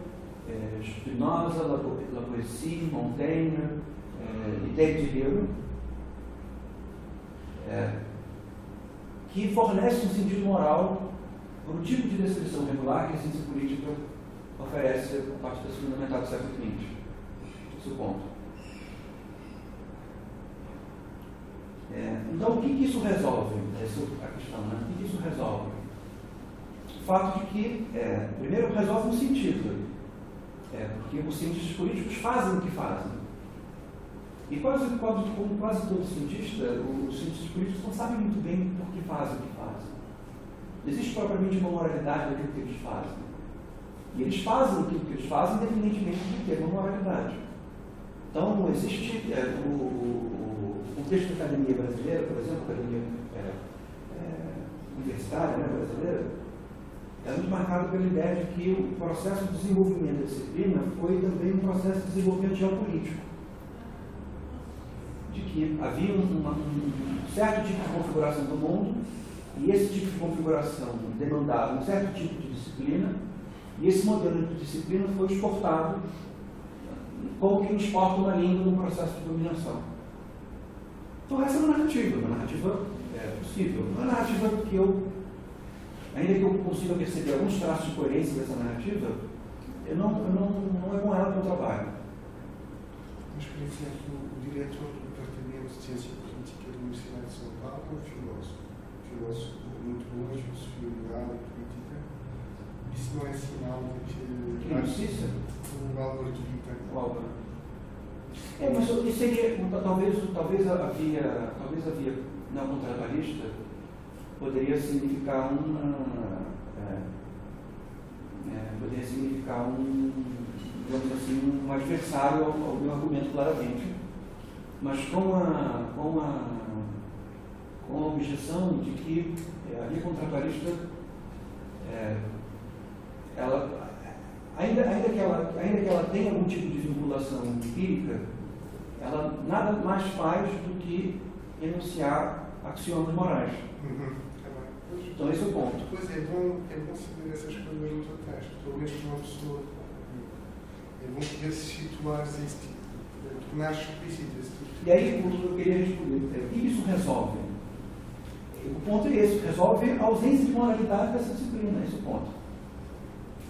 Speaker 2: Spinoza, Lavoisier, Montaigne e David Hume, que fornece um sentido moral para o tipo de descrição regular que a ciência política oferece a partir da segunda metade do século XX. Esse é o ponto. Então, o que isso resolve? Essa é a questão, né? O que isso resolve? O fato de que, primeiro, resolve um sentido, porque os cientistas políticos fazem o que fazem. E como quase todo cientista, os cientistas políticos não sabem muito bem por que fazem o que fazem. Não existe propriamente uma moralidade daquilo que eles fazem. E eles fazem aquilo que eles fazem, independentemente de ter uma moralidade. Então, não existe o texto da academia brasileira, por exemplo, a academia universitária brasileira, é muito marcado pela ideia de que o processo de desenvolvimento da disciplina foi também um processo de desenvolvimento geopolítico. De que havia um certo tipo de configuração do mundo, e esse tipo de configuração demandava um certo tipo de disciplina, e esse modelo de disciplina foi exportado como quem exporta uma língua num processo de dominação. Então essa é uma narrativa possível. Uma narrativa que ainda que eu consiga perceber alguns traços de coerência dessa narrativa, não é com ela que eu trabalho.
Speaker 3: Mas, por exemplo, o diretor do Departamento de Ciência Política da Universidade de São Paulo é um filósofo muito bom, de filosofia moral e política. Isso não é sinal de que... O Álvaro de Vita.
Speaker 2: O Álvaro. Mas isso seria, talvez havia neocontrabalista, poderia significar cá digamos assim, um adversário ao meu argumento claramente, mas com a objeção de que a via contratualista, ainda que ela tenha algum tipo de vinculação empírica, ela nada mais faz do que enunciar axiomas morais. Então esse é o ponto.
Speaker 3: Pois é bom saber essas coisas no teu texto, pelo menos para uma pessoa. É bom poder se situar esse tipo, tornar explícito esse tipo.
Speaker 2: E aí eu queria responder, o que isso resolve? O ponto é esse, resolve a ausência de moralidade dessa disciplina, esse é o ponto.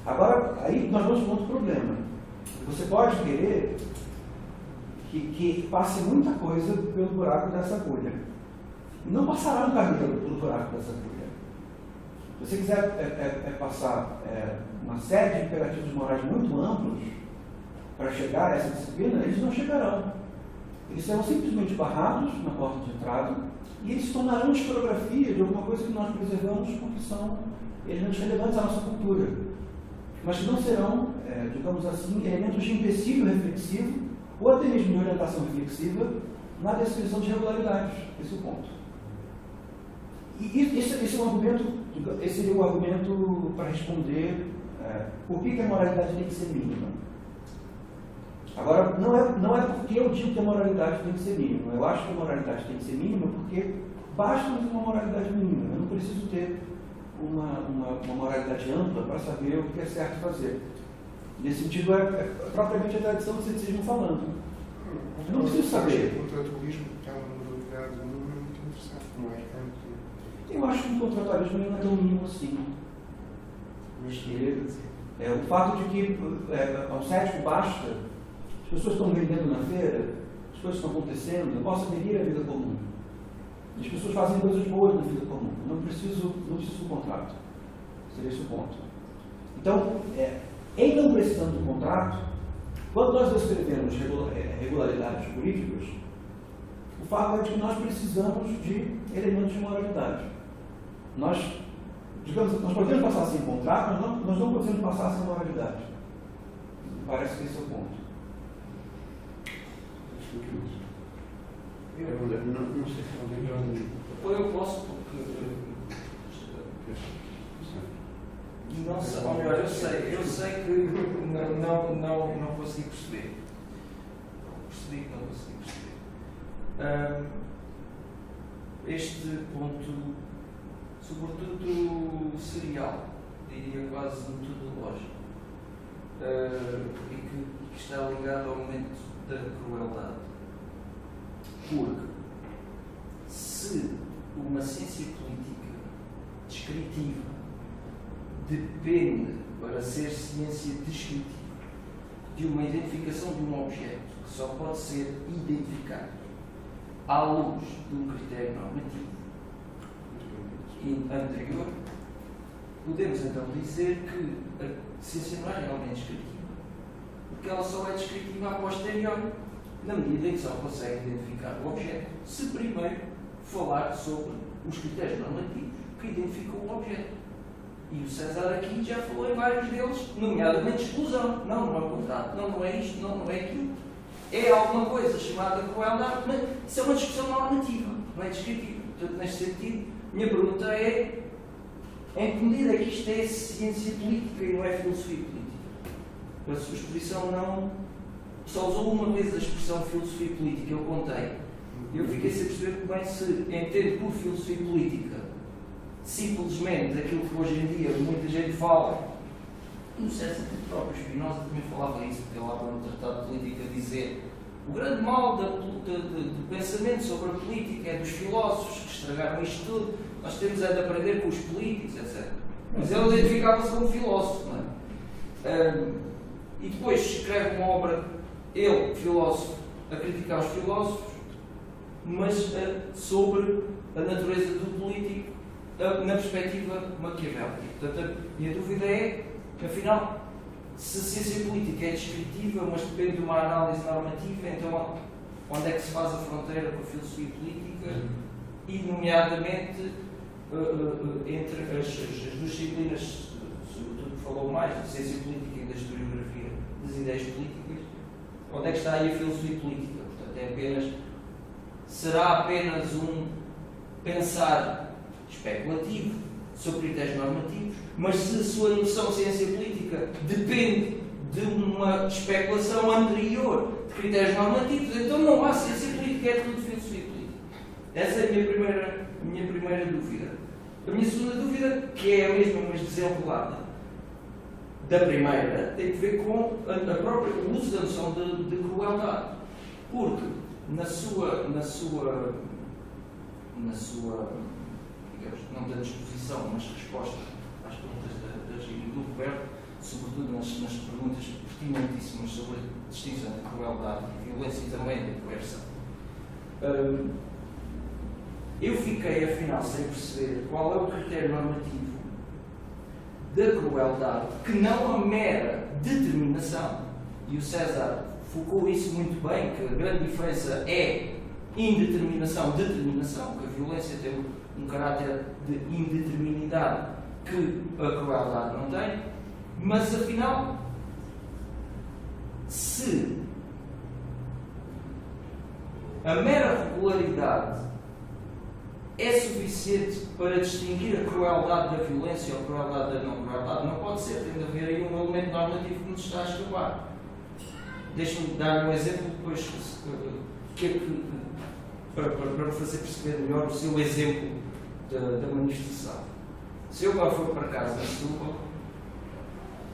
Speaker 2: Agora, aí nós vamos para outro problema. Você pode querer que passe muita coisa pelo buraco dessa agulha. E não passará no caminho pelo buraco dessa agulha. Se você quiser passar uma série de imperativos morais muito amplos para chegar a essa disciplina, eles não chegarão. Eles serão simplesmente barrados na porta de entrada e eles se tornarão historiografia de alguma coisa que nós preservamos porque são elementos relevantes à nossa cultura. Mas que não serão, digamos assim, elementos de empecilho reflexivo ou até mesmo de orientação reflexiva na descrição de regularidades. Esse é o ponto. E esse é um argumento, esse seria o argumento para responder por que a moralidade tem que ser mínima. Agora, não é porque eu digo que a moralidade tem que ser mínima. Eu acho que a moralidade tem que ser mínima porque basta uma moralidade mínima. Eu não preciso ter uma moralidade ampla para saber o que é certo fazer. Nesse sentido, é propriamente a tradição do ceticismo falando. Eu não preciso saber.
Speaker 3: O contratualismo tem uma moralidade mínima muito interessante, não é?
Speaker 2: Eu acho que o contratualismo não é tão mínimo assim. O fato de que ao cético basta, as pessoas estão vendendo na feira, as coisas estão acontecendo, eu posso aderir à vida comum. As pessoas fazem coisas boas na vida comum. Eu não preciso do contrato. Seria esse o ponto. Então, em não precisando do contrato, quando nós descrevemos regularidades políticas, o fato é de que nós precisamos de elementos de moralidade. Nós podemos passar sem contrato, mas nós não podemos passar sem moralidade. Parece que esse é o ponto.
Speaker 1: Não sei se alguém
Speaker 6: eu posso, porque não sei, ou melhor, eu sei que não consegui perceber. Percebi que não consegui perceber. Este ponto, sobretudo serial, diria quase metodológico, e que está ligado ao momento da crueldade. Porque se uma ciência política descritiva depende, para ser ciência descritiva, de uma identificação de um objeto que só pode ser identificado à luz de um critério normativo anterior, podemos então dizer que a ciência não é realmente descritiva, porque ela só é descritiva a posteriori, na medida em que só consegue identificar o objeto, se primeiro falar sobre os critérios normativos que identificam o objeto. E o César aqui já falou em vários deles, nomeadamente exclusão. Não é o contrato, não é isto, não é aquilo. É alguma coisa chamada crueldade, mas isso é uma discussão normativa, não é descritiva. Portanto, neste sentido, minha pergunta é: em que medida é que isto é ciência política e não é filosofia política? A sua exposição só usou uma vez a expressão filosofia política, eu contei. Eu fiquei sem perceber bem se entendo por filosofia política simplesmente aquilo que hoje em dia muita gente fala. No César, o próprio Spinoza também falava isso, porque ele lá no Tratado de Política dizer o grande mal do pensamento sobre a política é dos filósofos que estragaram isto tudo, nós temos de aprender com os políticos, etc. Mas ele identificava-se como filósofo, não é? E depois escreve uma obra, ele, filósofo, a criticar os filósofos, mas sobre a natureza do político na perspectiva maquiavélica. Portanto, a minha dúvida é, afinal, se a ciência política é descritiva, mas depende de uma análise normativa, então onde é que se faz a fronteira com a filosofia política e, nomeadamente, entre as duas disciplinas sobretudo falou mais da ciência política e da historiografia das ideias políticas, onde é que está aí a filosofia política? Portanto, será apenas um pensar especulativo sobre critérios normativos, mas se a sua noção de ciência política depende de uma especulação anterior de critérios normativos, então não há ciência política, é tudo filosofia política. Essa é a minha primeira dúvida. A minha segunda dúvida, que é a mesma, mas desenrolada da primeira, tem a ver com o uso da noção de crueldade. Porque na sua digamos, não da disposição, mas resposta às perguntas da Regina e do Roberto, sobretudo nas perguntas pertinentíssimas sobre a distinção de crueldade e violência e também da coerção. Eu fiquei, afinal, sem perceber qual é o critério normativo da crueldade, que não a mera determinação, e o César focou isso muito bem, que a grande diferença é indeterminação, determinação, que a violência tem um caráter de indeterminidade que a crueldade não tem, mas afinal, se a mera regularidade é suficiente para distinguir a crueldade da violência ou a crueldade da não crueldade, não pode ser, tem de haver aí um elemento normativo que nos está a escapar. Deixe-me dar um exemplo depois para fazer perceber melhor o seu exemplo da manifestação. Se eu agora for para casa em Setúbal,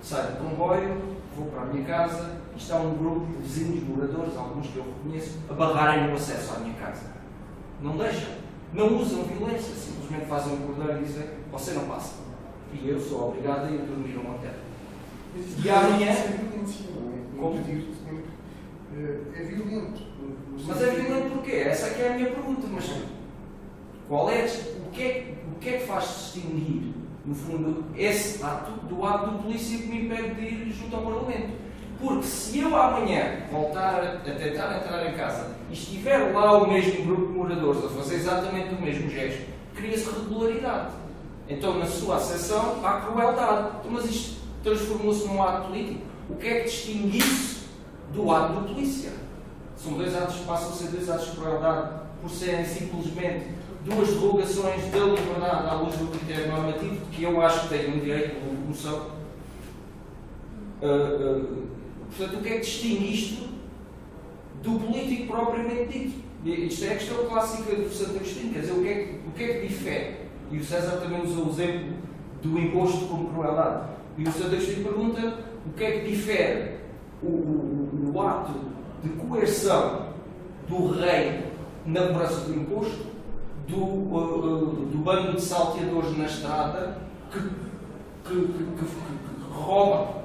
Speaker 6: saio do comboio, vou para a minha casa e está um grupo de vizinhos moradores, alguns que eu reconheço, a barrarem o acesso à minha casa. Não deixam, não usam violência, simplesmente fazem um cordão e dizem: você não passa. E eu sou obrigado a ir dormir num hotel. E amanhã. Como?
Speaker 3: É violento.
Speaker 6: Mas é violento porquê? Essa é que é a minha pergunta. Mas qual é, o que é que faz distinguir, no fundo, esse ato do ato do polícia que me impede de ir junto ao Parlamento? Porque se eu amanhã voltar a tentar entrar em casa e estiver lá o mesmo grupo de moradores a fazer exatamente o mesmo gesto, cria-se regularidade. Então, na sua acessão, há crueldade. Então, mas isto transformou-se num ato político. O que é que distingue isso do ato do polícia? São dois atos que passam a ser dois atos de crueldade por serem simplesmente duas derrogações da liberdade à luz do critério normativo, que eu acho que têm um direito de locomoção. Portanto, o que é que distingue isto do político propriamente dito? Isto é a questão clássica do Santo Agostinho, quer dizer, o que é que difere? E o César também usou o exemplo do imposto como crueldade. E o Santo Agostinho pergunta o que é que difere o ato de coerção do rei na cobrança do imposto do bando de salteadores na estrada que rouba,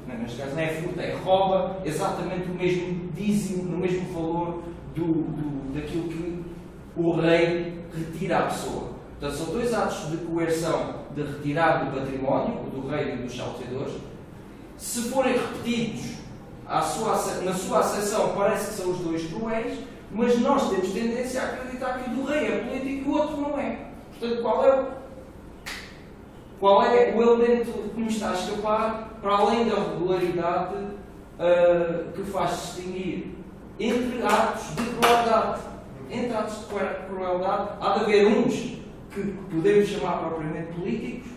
Speaker 6: neste caso não é furto, é rouba exatamente o mesmo dízimo, no mesmo valor daquilo que o rei retira à pessoa. Portanto, são dois atos de coerção de retirar do património, do rei e dos salteadores. Se forem repetidos na sua acessão, parece que são os dois cruéis, mas nós temos tendência a acreditar que o do rei é político e o outro não é. Portanto, qual é o elemento que nos está a escapar, para além da regularidade, que faz distinguir entre atos de crueldade? Entre atos de crueldade, há de haver uns que podemos chamar propriamente políticos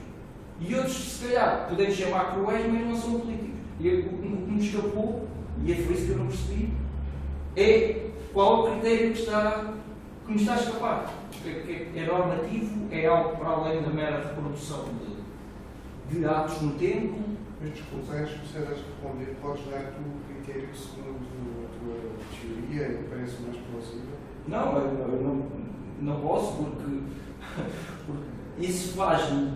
Speaker 6: e outros que, se calhar, podemos chamar cruéis, mas não são políticos. E o que me escapou, e é por isso que eu não percebi, é qual é o critério que me está a escapar. É normativo, é algo para além da mera reprodução de atos no tempo.
Speaker 3: Mas desculpa, antes de você responder, podes dar tu o critério segundo a tua teoria, que parece mais plausível?
Speaker 6: Não, eu não posso, porque isso faz-me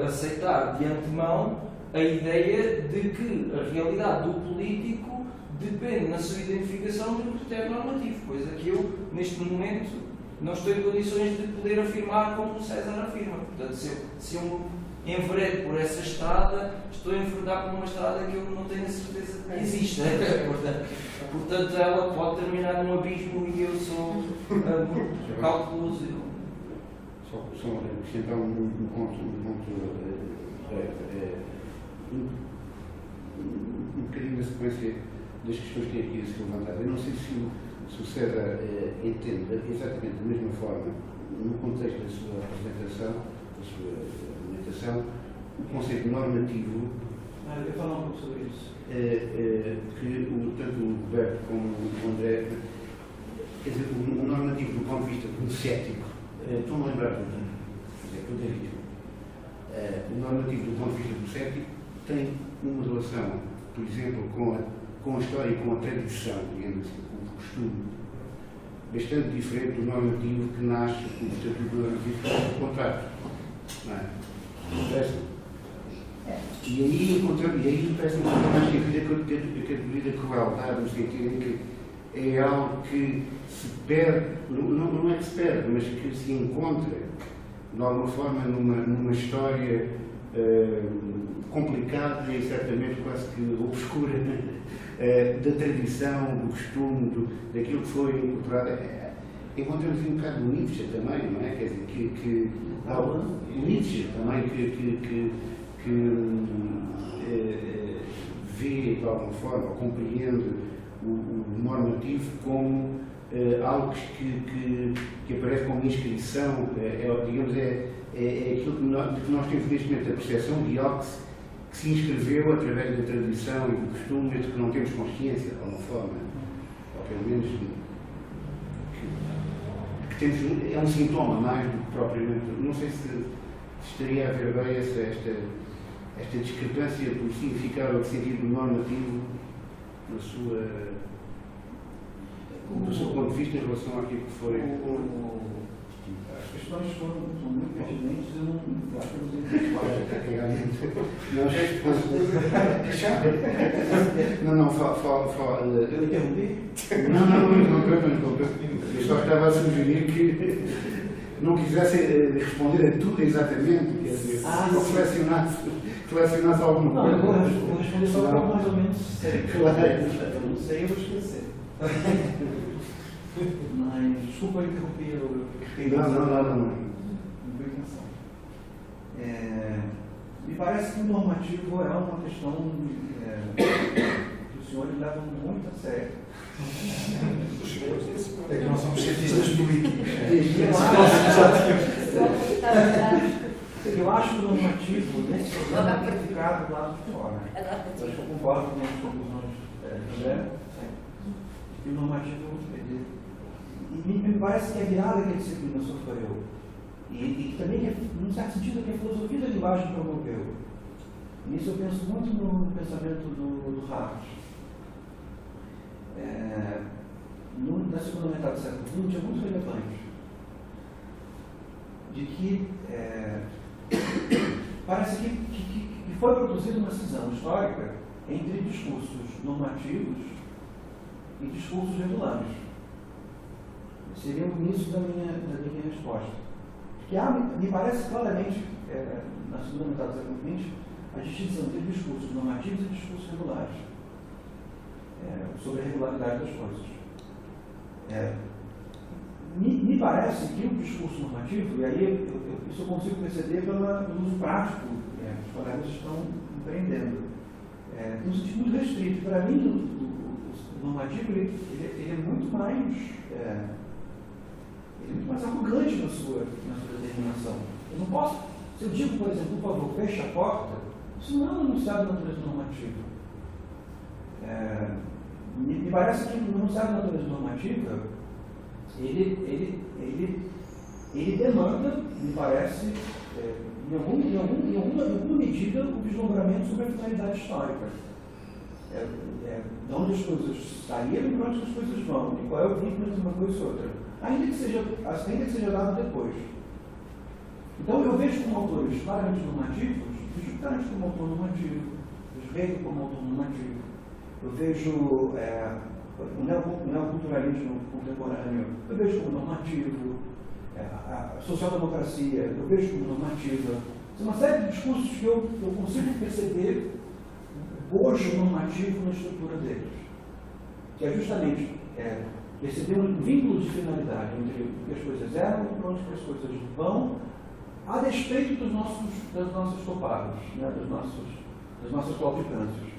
Speaker 6: aceitar de antemão a ideia de que a realidade do político depende na sua identificação de um critério normativo, coisa que eu, neste momento, não estou em condições de poder afirmar como o César afirma. Portanto, se eu enveredo por essa estrada, estou a enveredar por uma estrada que eu não tenho a certeza que existe. Portanto, ela pode terminar num abismo e eu sou cauteloso.
Speaker 1: Só acrescentar um ponto consequência das questões que aqui se levantaram. Eu não sei se o César entende exatamente da mesma forma, no contexto da sua apresentação, da sua argumentação, o conceito normativo.
Speaker 2: Eu quero falar um pouco sobre isso.
Speaker 1: Que tanto o Roberto como o André, quer dizer, o normativo do ponto de vista do cético, estão a lembrar do David. O normativo do ponto de vista do cético tem uma relação, por exemplo, com a história e com a tradição, digamos assim, com o costume, bastante diferente do normativo que nasce com o estatuto normativo do contrato. Não é? E aí parece-me que mais sentido a categoria da crueldade, no sentido em que é algo que se perde, não é que se perde, mas que se encontra, de alguma forma, numa história complicada e certamente quase que obscura da tradição, do costume, daquilo que foi incorporado. Encontramos um bocado no Nietzsche também, não é? Quer dizer, Nietzsche também que vê, de alguma forma, compreende o normativo como algo que aparece como inscrição, digamos, aquilo que nós temos neste momento, a percepção de algo que se inscreveu através da tradição e do costume, mas que não temos consciência, de alguma forma, ou pelo menos que temos, é um sintoma mais do que propriamente. Não sei se estaria a ver bem esta discrepância do significado ou do sentido normativo do seu ponto de vista em relação àquilo que foi.
Speaker 2: As questões são muito pertinentes, eu não acho que
Speaker 1: não fala.
Speaker 2: Eu interrompi?
Speaker 1: Não. Eu só estava a sugerir que não quisesse responder a tudo exatamente, quer dizer, selecionasse alguma coisa.
Speaker 2: Não, eu vou responder só algo mais ou menos sério.
Speaker 1: Claro.
Speaker 2: Eu não sei, eu vou esquecer. Mas, desculpa interromper, eu fiquei
Speaker 1: Não.
Speaker 2: Não foi intenção. Me parece que o normativo é uma questão que os senhores levam muito a sério.
Speaker 4: É que nós somos cientistas políticos.
Speaker 2: Eu acho que o normativo, nesse problema, é ficado do lado de fora. Eu acho que eu concordo com as conclusões do André. E o normativo, me parece que a virada que a disciplina sofreu, e também, num certo sentido, que a filosofia da linguagem promoveu. Nisso eu penso muito no pensamento do Hart. Na segunda metade do século XX é muito relevante de que parece que foi produzida uma cisão histórica entre discursos normativos e discursos regulares. Seria o início da minha resposta. Que me parece claramente, na segunda metade do século XX, a distinção entre discursos normativos e discursos regulares. Sobre a regularidade das coisas. Me parece que o discurso normativo, e aí isso eu consigo perceber pelo uso prático que os colegas estão empreendendo, tem um sentido muito restrito. Para mim, o normativo ele é muito mais arrogante na sua determinação. Eu não posso, se eu digo, por exemplo, por favor, feche a porta, isso não é um enunciado de natureza normativa. Me parece que o enunciado de natureza normativa ele demanda, me parece, em alguma medida, o vislumbramento sobre a finalidade histórica. De onde as coisas saíram e para onde as coisas vão, e qual é o vínculo entre uma coisa e outra. Ainda que seja dado depois. Então, eu vejo como autores claramente normativos, vejo Kant como autor normativo, vejo Hegel como autor normativo, eu vejo o neoculturalismo contemporâneo, eu vejo como normativo, a social-democracia, eu vejo como normativa. Tem uma série de discursos que eu consigo perceber o bojo normativo na estrutura deles, que é justamente perceber um vínculo de finalidade entre o que as coisas eram e para onde as coisas vão, a despeito das nossas topadas, das nossas claudicâncias.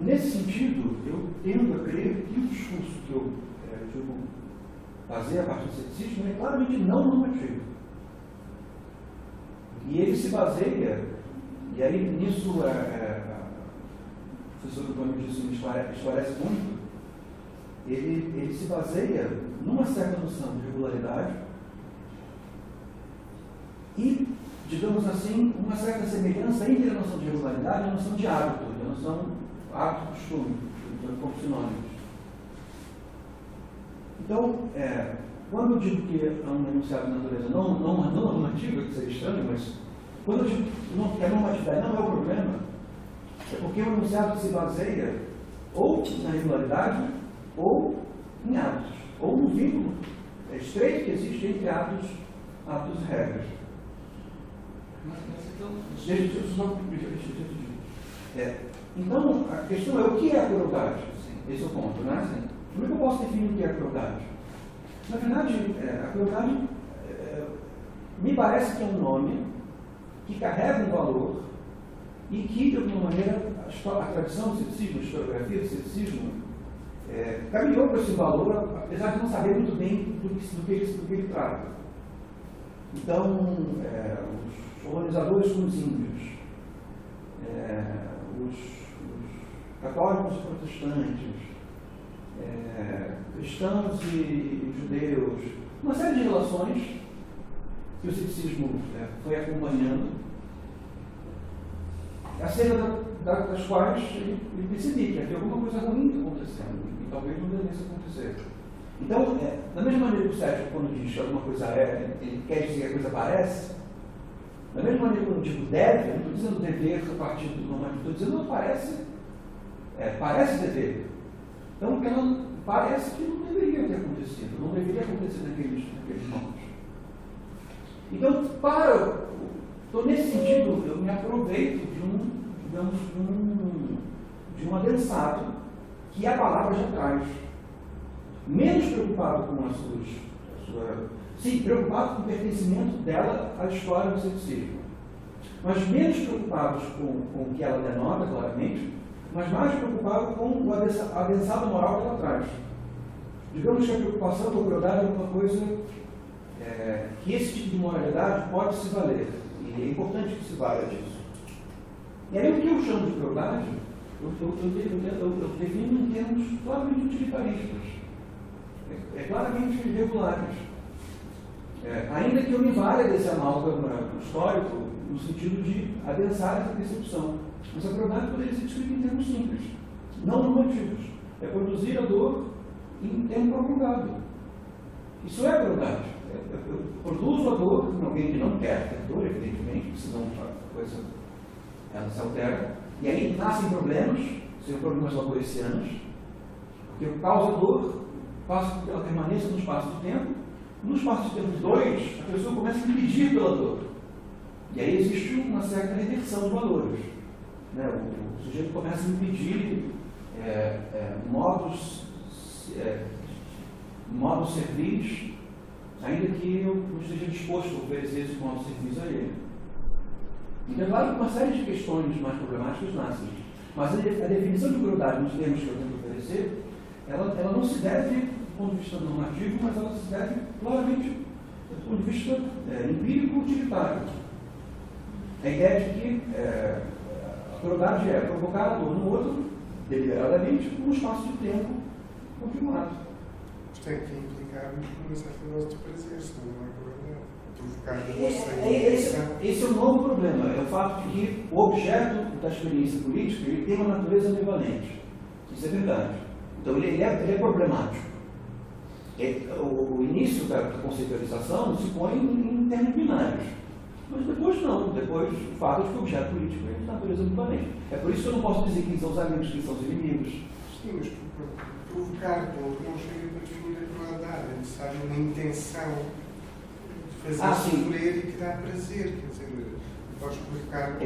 Speaker 2: nesse sentido, eu tendo a crer que o discurso que eu baseio a partir do ceticismo é claramente não normativo. E ele se baseia, e aí nisso o professor Antônio disse me esclarece muito, ele se baseia numa certa noção de regularidade e, digamos assim, uma certa semelhança entre a noção de regularidade e a noção de hábito, a noção hábito costume, como sinônimos. Então, quando eu digo que há um enunciado de natureza não normativa, que seria estranho, mas quando eu digo que a normatividade não é o problema, é porque o enunciado se baseia ou na regularidade ou em hábitos, ou no vínculo estreito que existe entre hábitos e regras. Então, a questão é o que é a crueldade? Esse é o ponto, né? Como é que eu posso definir o que é a crueldade? Na verdade, a crueldade me parece que é um nome que carrega um valor e que, de alguma maneira, a tradição do ceticismo, a historiografia do ceticismo, caminhou para esse valor, apesar de não saber muito bem do que ele trata. Então, os colonizadores com os índios, os católicos e protestantes, cristãos e judeus, uma série de relações que o ceticismo foi acompanhando, acerca das quais ele percebia que havia alguma coisa ruim acontecendo e talvez não devesse acontecer. Então, da mesma maneira que o cético, quando diz que alguma coisa ele quer dizer que a coisa parece, da mesma maneira que quando eu digo deve, eu não estou dizendo dever a partir do normativo, estou dizendo não parece, parece dever. Então, ela parece que não deveria ter acontecido, não deveria acontecer naqueles momentos. Então, então, nesse sentido, eu me aproveito de um adensado que a palavra já traz. Menos preocupado com sim, preocupado com o pertencimento dela à história do ceticismo, mas menos preocupados com o que ela denota, claramente, mas mais preocupado com o adensado moral que ela traz. Digamos que a preocupação com a crueldade é uma coisa que esse tipo de moralidade pode se valer, e é importante que se valha disso. E aí o que eu chamo de crueldade, eu defino em termos claramente utilitaristas, claramente regulares. Ainda que eu me valha desse amálgama histórico no sentido de adensar essa percepção. Mas a crueldade poderia ser descrita em termos simples, não normativos. É produzir a dor em tempo prolongado. Isso é crueldade. Eu produzo a dor em alguém que não quer ter dor, evidentemente, senão a coisa ela se altera. E aí nascem problemas, são problemas laboricianos, porque o causador faz com que ela permaneça no espaço de tempo. No espaço de tempo 2, a pessoa começa a impedir pela dor. E aí existe uma certa reversão de valores. O sujeito começa a impedir modos servis, ainda que eu não esteja disposto a oferecer esse modo servis a ele. Então, é claro que uma série de questões mais problemáticas nascem. Mas a definição de crueldade nos termos que eu tento oferecer, ela não se deve do ponto de vista normativo, mas ela se deve claramente do ponto de vista empírico utilitário. A ideia de que a crueldade é provocar a dor no outro, deliberadamente, por um espaço de tempo continuado.
Speaker 3: Isto tem que implicar uma certa dose de prazer, senão não é crueldade. Provocar
Speaker 2: esse é o novo problema, é o fato de que o objeto da experiência política ele tem uma natureza ambivalente. Isso é verdade. Então ele é problemático. O início da conceitualização se põe em termos binários. Mas depois não. Depois o fato de que o objeto político é de natureza ambivalente. É por isso que eu não posso dizer quem são os amigos, quem são os inimigos.
Speaker 3: Sim, mas provocar dor não chega para definir a crueldade. É necessário uma intenção de fazer sofrer e que dá prazer. Quer dizer, podes provocar dor.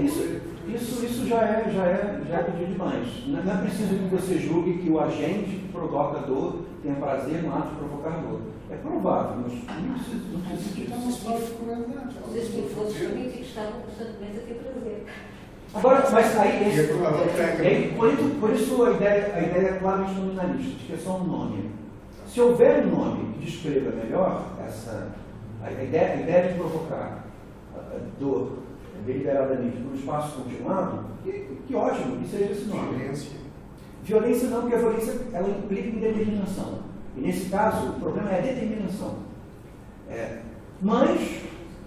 Speaker 2: Isso já é pedir demais. Não é preciso que você julgue que o agente que provoca dor tenha prazer no ato de provocar dor. É provável, mas não precisa disso.
Speaker 3: Então não se fala de crueldade.
Speaker 5: Os esquifosos políticos estavam constantemente a ter prazer.
Speaker 2: Agora, mas aí,
Speaker 3: E é provável que tenha.
Speaker 2: por isso a ideia é claramente fundamentalista, de que é só um nome. Se houver um nome que descreva melhor a ideia de provocar a dor deliberadamente por um espaço continuado, que ótimo, que seja esse nome.
Speaker 3: Violência.
Speaker 2: Violência não, porque a violência ela implica indeterminação. E nesse caso, o problema é a determinação. Mas,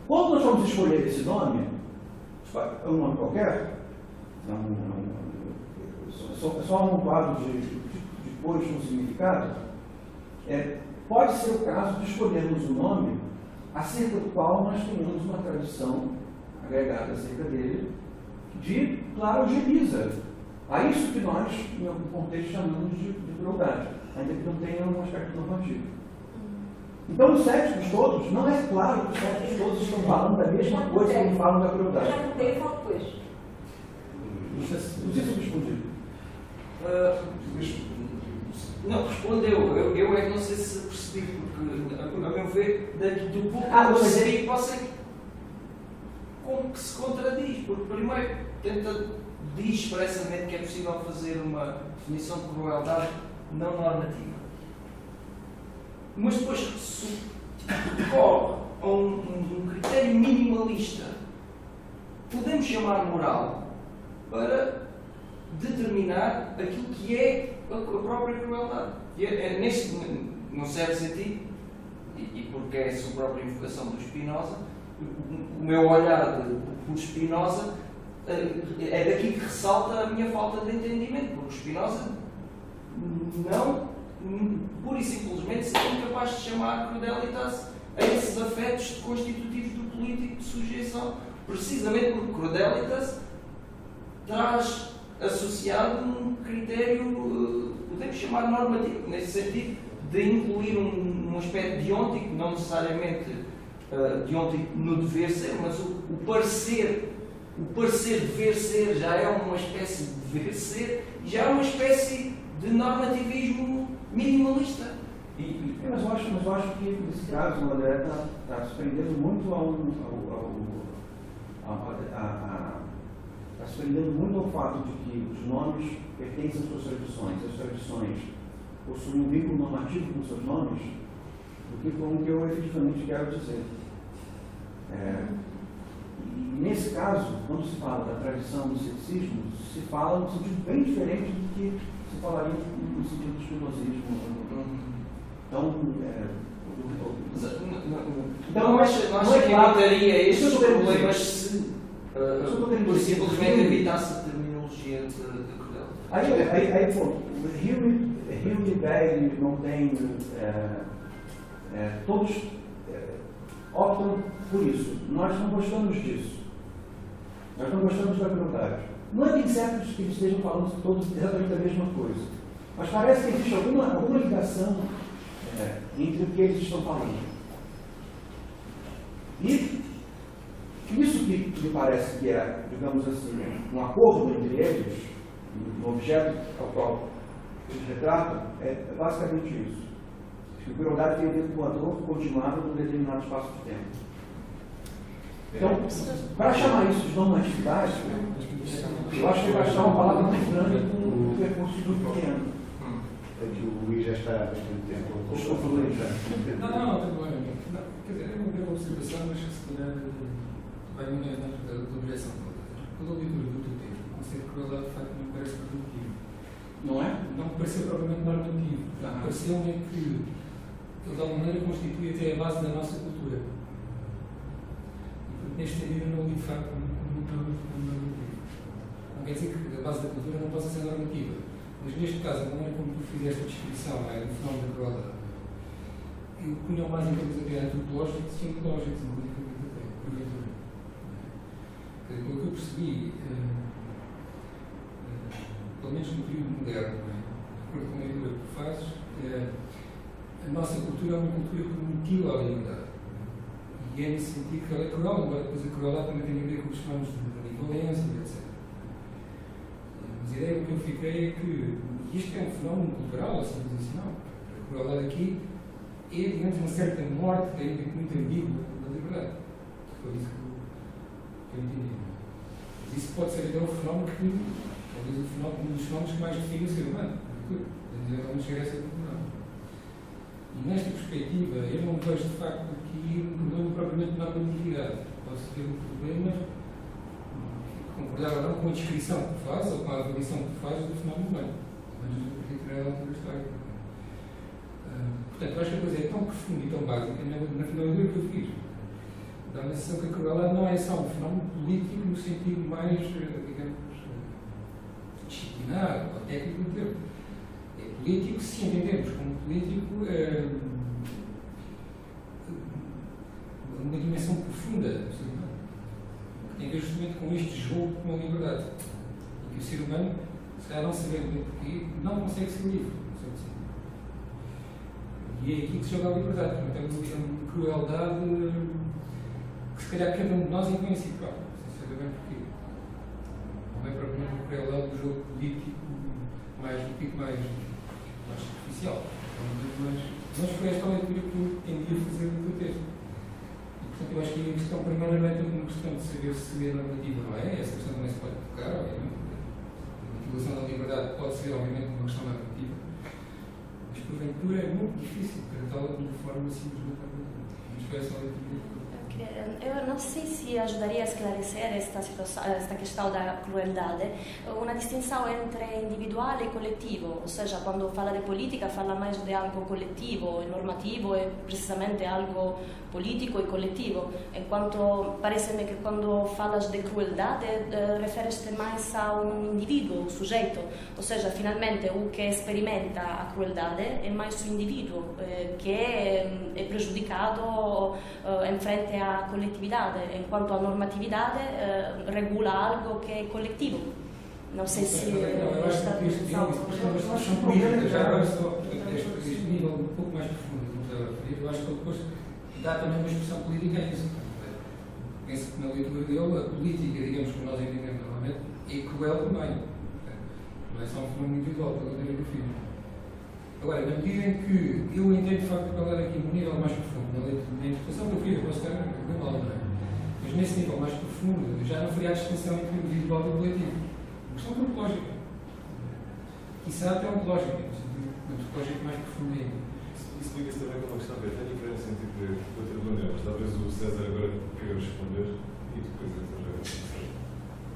Speaker 2: quando nós vamos escolher esse nome, é um nome qualquer, só um quadro de coisas com significado, pode ser o caso de escolhermos um nome acerca do qual nós tenhamos uma tradição agregada acerca dele, de, claro, geniza. A isso que nós, em algum contexto, chamamos de crueldade, ainda que não tenha um aspecto normativo. Então, os céticos todos, não é claro que os céticos todos estão falando da mesma coisa quando falam da crueldade.
Speaker 5: Já contei, eu falo depois.
Speaker 2: Não sei se eu respondi.
Speaker 6: Não respondeu. Eu é que não sei se percebi, porque, a meu ver, do pouco
Speaker 2: Ah,
Speaker 6: que eu
Speaker 2: mas
Speaker 6: sei, você como que se contradiz, porque primeiro diz expressamente que é possível fazer uma definição de crueldade não normativa. Mas depois recorre a um critério minimalista, podemos chamar moral, para determinar aquilo que é a própria crueldade. E num certo sentido, e porque é a sua própria invocação do Spinoza, o meu olhar por Spinoza é daqui que ressalta a minha falta de entendimento, porque Spinoza não, pura e simplesmente, seria incapaz de chamar crudelitas a esses afetos constitutivos do político de sujeição, precisamente porque crudelitas traz associado um critério, podemos chamar normativo, nesse sentido, de incluir um aspecto deontico, não necessariamente deontico no dever ser, mas o parecer dever ser já é uma espécie de dever ser, já é uma espécie de normativismo minimalista.
Speaker 2: Mas eu acho que, nesse caso, o André está se prendendo muito está se prendendo muito ao fato de que os nomes pertencem às suas tradições, as tradições possuem um vínculo normativo com seus nomes, do que com o que eu efetivamente quero dizer. E nesse caso, quando se fala da tradição do ceticismo, se fala num sentido bem diferente do que se falaria no sentido do espinosismo.
Speaker 6: Então, não acha que evitaria estes problemas se simplesmente evitasse a terminologia de crueldade?
Speaker 2: Aí, Hume e Berg não tem. Todos optam por isso. Nós não gostamos disso. Nós não gostamos da crueldade. Não é bem certo que eles estejam falando todos exatamente da mesma coisa. Mas parece que existe alguma ligação entre o que eles estão falando. E isso que me parece que é, digamos assim, um acordo entre eles, no objeto ao qual eles retratam, é basicamente isso. Que a crueldade tem a ver com a dor continuada num determinado espaço de tempo. Então, para chamar isso de normatividade, eu acho que vai achar uma palavra muito grande com um percurso muito pequeno.
Speaker 1: É que o Luís já está há bastante tempo.
Speaker 2: Desculpa, Luís.
Speaker 7: Não, tem problema. Quer dizer, é uma breve observação, mas que se calhar vai muito dentro da objeção toda. Pela leitura do teu texto, o conceito de crueldade de facto não me parece produtivo.
Speaker 2: Não é?
Speaker 7: Não me pareceu propriamente normativo. Pareceu-me que ele de alguma maneira constitui até a base da nossa cultura. E neste sentido eu não li de facto muito normativo. Não quer dizer que a base da cultura não possa ser normativa. Mas neste caso, a maneira como tu fizeste a descrição do fenómeno da crueldade, eu punha mais em termos até antropológicos e cientológicos, inclusive até, porventura. Pelo que eu percebi, pelo menos no período moderno, de acordo com a leitura que tu fazes, a nossa cultura é uma cultura que mutila a liberdade. E é nesse sentido que ela é cruel, embora depois a crueldade também tenha a ver com os fenómenos de violência, etc. Mas a ideia que eu fiquei é que isto é um fenómeno cultural, civilizacional. A crueldade aqui é, digamos, uma certa morte, ainda muito ambígua, da liberdade. Foi isso que eu entendi. Mas isso pode ser até um fenómeno que, talvez um dos fenómenos que mais define o ser humano. Vamos chegar a essa conclusão. E nesta perspectiva, eu não vejo de facto aqui um problema propriamente na coletividade. Posso ter um problema, concordar ou não, com a descrição que faz ou com a avaliação que faz do fenómeno humano. Mas não é outra história. Portanto, eu acho que a coisa é tão profunda e tão básica na finalidade que eu fiz. Dá a sensação que a crueldade não é só um fenómeno político no sentido mais, digamos, disciplinar ou técnico do termo. É político se entendemos como político uma dimensão profunda do ser humano, que tem a ver justamente com este jogo com a liberdade. E que o ser humano, se calhar não sabendo bem porquê, não consegue ser livre. E é aqui que se joga a liberdade. Portanto, é uma crueldade que se calhar cada um de nós impõe a si próprio, sem saber bem porquê. Não é propriamente uma crueldade do jogo político mais superficial. Mas foi esta leitura que eu entendi fazer do texto. E, portanto, eu acho que a questão primeira não é tanto uma questão de saber se é normativa ou não é, essa questão também se pode tocar, obviamente. A motivação da liberdade pode ser, obviamente, uma questão normativa, mas porventura é muito difícil tratá-la de uma forma simplesmente normativa. Mas foi essa a leitura.
Speaker 8: Eu não sei se ajudaria a esclarecer esta questão da crueldade, uma distinção entre individual e coletivo, ou seja, quando fala de política fala mais de algo coletivo, e normativo é precisamente algo político e coletivo, enquanto parece-me que quando falas de crueldade referes-te mais a um indivíduo, um sujeito, ou seja, finalmente o que experimenta a crueldade é mais o indivíduo, que é prejudicado em frente à coletividade, enquanto a normatividade regula algo que é coletivo. Não sei se
Speaker 7: eu acho que isto é uma discussão política, já agora só este nível um pouco mais profundo que estava a referir, eu acho que depois dá também uma expressão política a isso. Penso que na leitura dele, a política, digamos, como nós entendemos normalmente, é cruel também. Não é só um fenómeno individual, pela maneira que eu fiz. Agora, na medida em que eu entendo de facto falar aqui num nível mais profundo, na interpretação que eu fiz, eu posso estar bem mal, não é? Mas nesse nível mais profundo, já não faria a distinção entre o individual e o coletivo. Uma questão antropológica. Quizá até ontológica, uma antropológica mais profunda ainda.
Speaker 9: Isso liga-se também com uma questão que é tão diferente entre o outro André, mas talvez o César agora queira responder e depois eu também.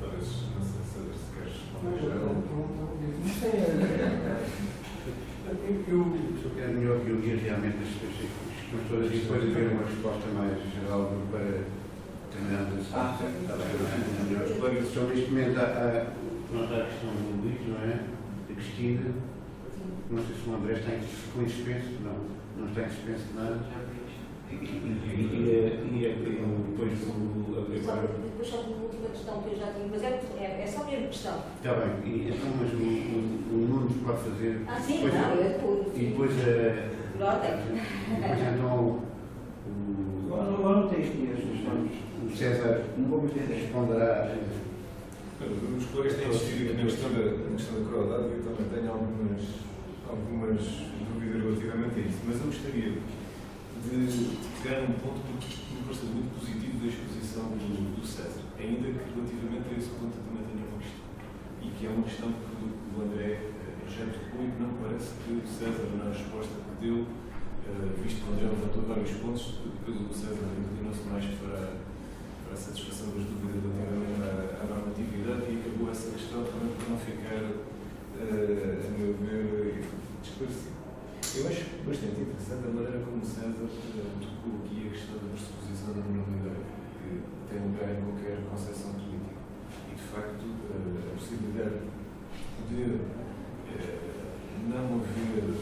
Speaker 9: Talvez, não sei, César, se queres responder.
Speaker 1: Eu só quero melhor que eu ouvir realmente as questões todas e depois haver uma resposta mais geral para terminarmos a só neste momento nós há a questão do Luís, não é? Da Cristina. Não sei se o André está em suspenso, não está em suspenso de nada. Depois
Speaker 5: só uma última questão que eu já tinha, mas é só a mesma questão.
Speaker 1: Está bem, então, mas o Nuno pode fazer.
Speaker 5: Sim,
Speaker 1: depois,
Speaker 5: não, eu depois.
Speaker 1: E depois então
Speaker 2: Agora não tem aqui as questões.
Speaker 1: o César responderá.
Speaker 9: Os colegas têm insistido na questão da crueldade e eu também tenho algumas dúvidas relativamente a isso, mas eu gostaria de pegar um ponto que me parece muito positivo da exposição do César, ainda que relativamente a esse ponto eu também tenho uma questão, e que é uma questão que o André já tocou e que não parece que o César, na resposta que deu, visto que o André levantou vários pontos, depois o César inclinou-se mais para a satisfação das dúvidas relativamente à normatividade e acabou essa questão também por não ficar, a meu ver, esclarecido. Eu acho bastante interessante a maneira como o César tocou aqui a questão da pressuposição da normalidade, que tem lugar em qualquer concepção política. E, de facto, a possibilidade de não haver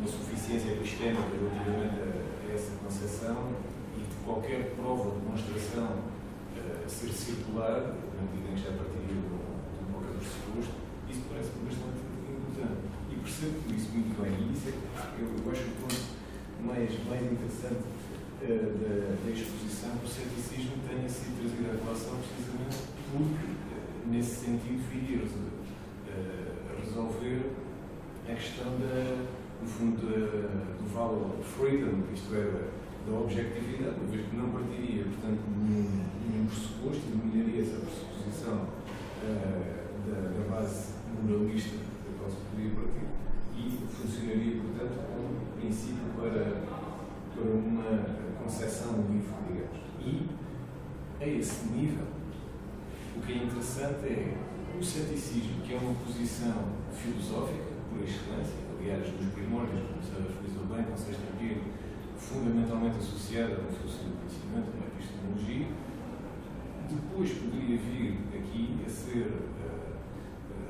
Speaker 9: uma suficiência epistémica relativamente a essa concepção e de qualquer prova, demonstração ser circular, na medida em que já partiria de qualquer pressuposto, isso parece-me bastante importante. E percebo isso muito bem. E isso eu acho que o ponto mais interessante da exposição do ceticismo tenha sido trazido à relação precisamente porque, nesse sentido, viria a resolver a questão no fundo, do valor freedom, isto é, da objetividade, uma vez que não partiria, portanto, nenhum pressuposto, eliminaria essa e funcionaria, portanto, como princípio para uma concepção do livro, digamos. E, a esse nível, o que é interessante é o ceticismo, que é uma posição filosófica, por excelência, aliás, nos primórdios, como se frisou bem, com Sexto Empírico, fundamentalmente associada a uma filosofia do conhecimento, a uma epistemologia, depois poderia vir aqui a ser,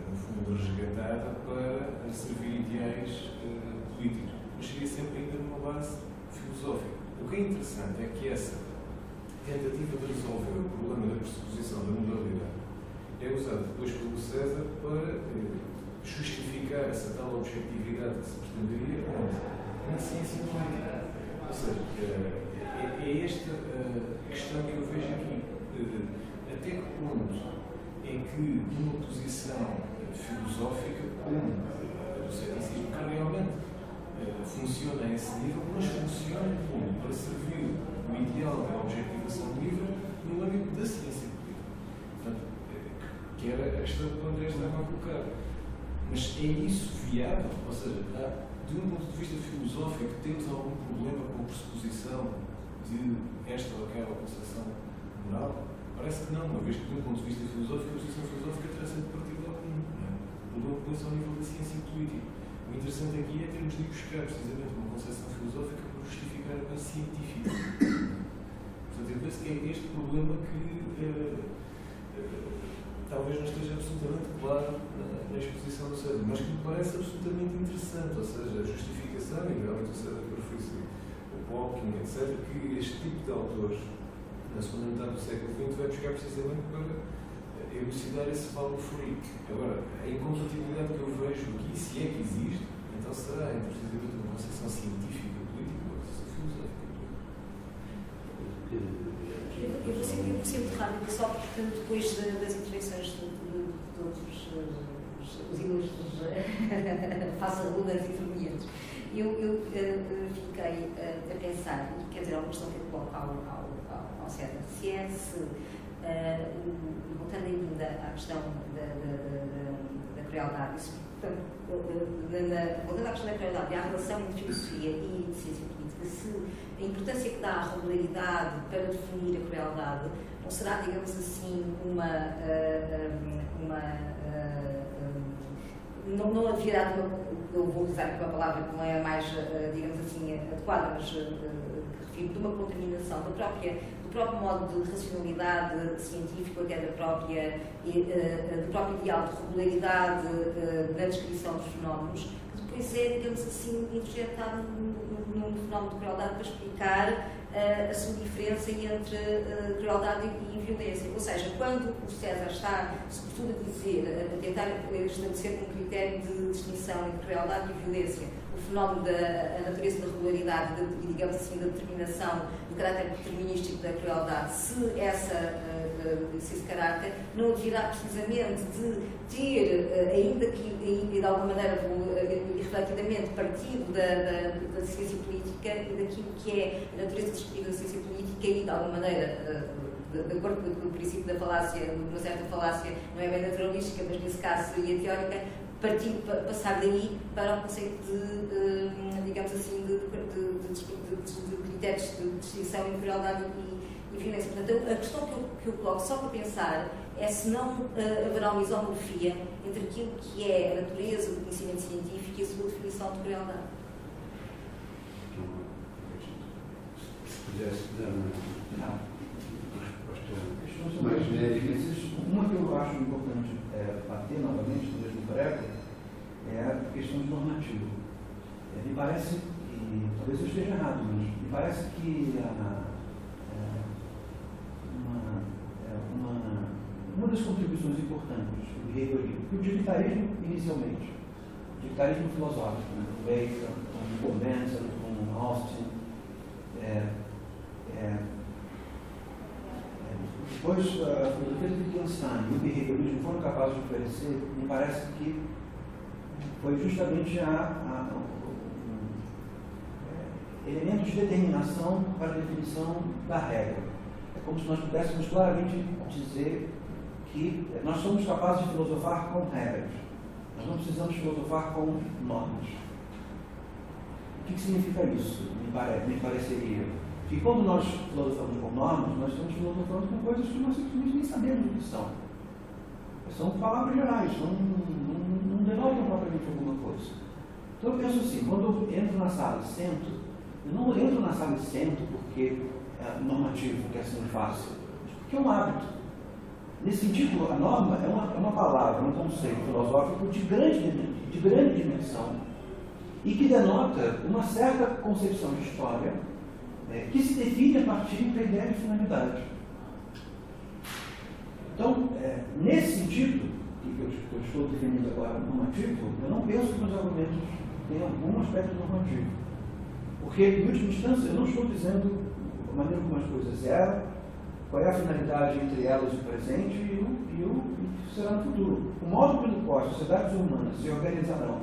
Speaker 9: no fundo, resgatada para servir ideais políticos, mas seria sempre ainda numa base filosófica. O que é interessante é que essa tentativa de resolver o problema da pressuposição da modalidade é usada depois pelo César para justificar essa tal objetividade que se pretenderia na ciência política. Ou seja, é esta questão que eu vejo aqui. Até que ponto é que uma posição filosófica como o ceticismo, que realmente funciona a esse nível, mas funciona como para servir o ideal da objetivação livre no âmbito da ciência política. Portanto, que era a questão que o André estava a colocar. Mas é isso viável? Ou seja, de um ponto de vista filosófico, temos algum problema com a pressuposição de esta ou aquela concepção moral? Parece que não, uma vez que, de um ponto de vista filosófico, a posição filosófica terá sempre partido de algum. O problema põe-se ao nível da ciência política. O interessante aqui é termos de ir buscar, precisamente, uma concepção filosófica para justificar a científica. Portanto, eu penso que é este problema que talvez não esteja absolutamente claro na exposição do César, mas que me parece absolutamente interessante, ou seja, a justificação, e realmente o César referiu-se, o Popkin, etc., que este tipo de autores, na segunda metade do século XX, vai buscar precisamente para elucidar esse valor freak. Agora, a incompatibilidade que eu vejo aqui, se é que existe, então será entre precisamente uma concepção científica política e uma concepção filosófica política.
Speaker 5: Eu vou ser muito rápido, só porque depois das intervenções de outros os ilustres faço alunas e intervenientes, eu fiquei a pensar, e quer dizer, uma questão que eu coloco ao César, se é voltando ainda à questão da crueldade, voltando à questão da crueldade e à relação entre filosofia e ciência política, se a importância que dá à regularidade para definir a crueldade não será, digamos assim, não haverá de eu vou usar uma palavra que não é a mais, digamos assim, adequada, mas refiro de uma contaminação do próprio modo de racionalidade científica, até do próprio ideal de regularidade na descrição dos fenómenos, que depois é, digamos assim, introjetado num fenómeno de crueldade para explicar a sua diferença entre crueldade e violência. Ou seja, quando o César está, sobretudo, a tentar estabelecer um critério de distinção entre crueldade e violência, o fenómeno da natureza da regularidade e, digamos assim, da determinação, do caráter determinístico da crueldade, se esse caráter não virá precisamente de ter, ainda que de alguma maneira refletidamente, partido da ciência política e daquilo que é a natureza descrita da ciência política e, de alguma maneira, de acordo com o princípio da falácia, uma certa falácia, não é bem naturalística, mas nesse caso seria teórica, passar daí para o conceito de, digamos assim, de critérios de distinção entre crueldade e violência. Portanto, a questão que eu coloco só para pensar é se não haverá uma isomorfia entre aquilo que é a natureza do conhecimento científico e a sua definição de crueldade.
Speaker 1: Se pudesse dar uma resposta mais genérica.
Speaker 2: Uma que eu acho importante bater novamente, no mesmo prego, é a questão de normativo. Me parece, e talvez eu esteja errado, mas me parece que uma das contribuições importantes do Hegel, o utilitarismo inicialmente, o utilitarismo filosófico, com Bacon, com Benson, com Austin, depois a filosofia do Wittgenstein e o behaviorismo foram capazes de oferecer, me parece que foi justamente elementos de determinação para a definição da regra. É como se nós pudéssemos claramente dizer que nós somos capazes de filosofar com regras. Nós não precisamos filosofar com normas. O que significa isso? Me pareceria. Que quando nós filosofamos com normas, nós estamos filosofando com coisas que nós simplesmente nem sabemos o que são. São palavras gerais, não denotam propriamente alguma coisa. Então eu penso assim, quando eu entro na sala e sento, eu não entro na sala e sento porque é normativo, porque assim eu faço, porque é um hábito. Nesse sentido, a norma é uma palavra, um conceito filosófico de grande dimensão e que denota uma certa concepção de história que se define a partir da ideia de finalidade. Então, nesse sentido, que eu estou definindo agora normativo, eu não penso que meus argumentos tenham algum aspecto normativo. Porque, em última instância, eu não estou dizendo a maneira como as coisas eram, qual é a finalidade entre elas o presente e o que será no futuro. O modo pelo qual as sociedades humanas se organizarão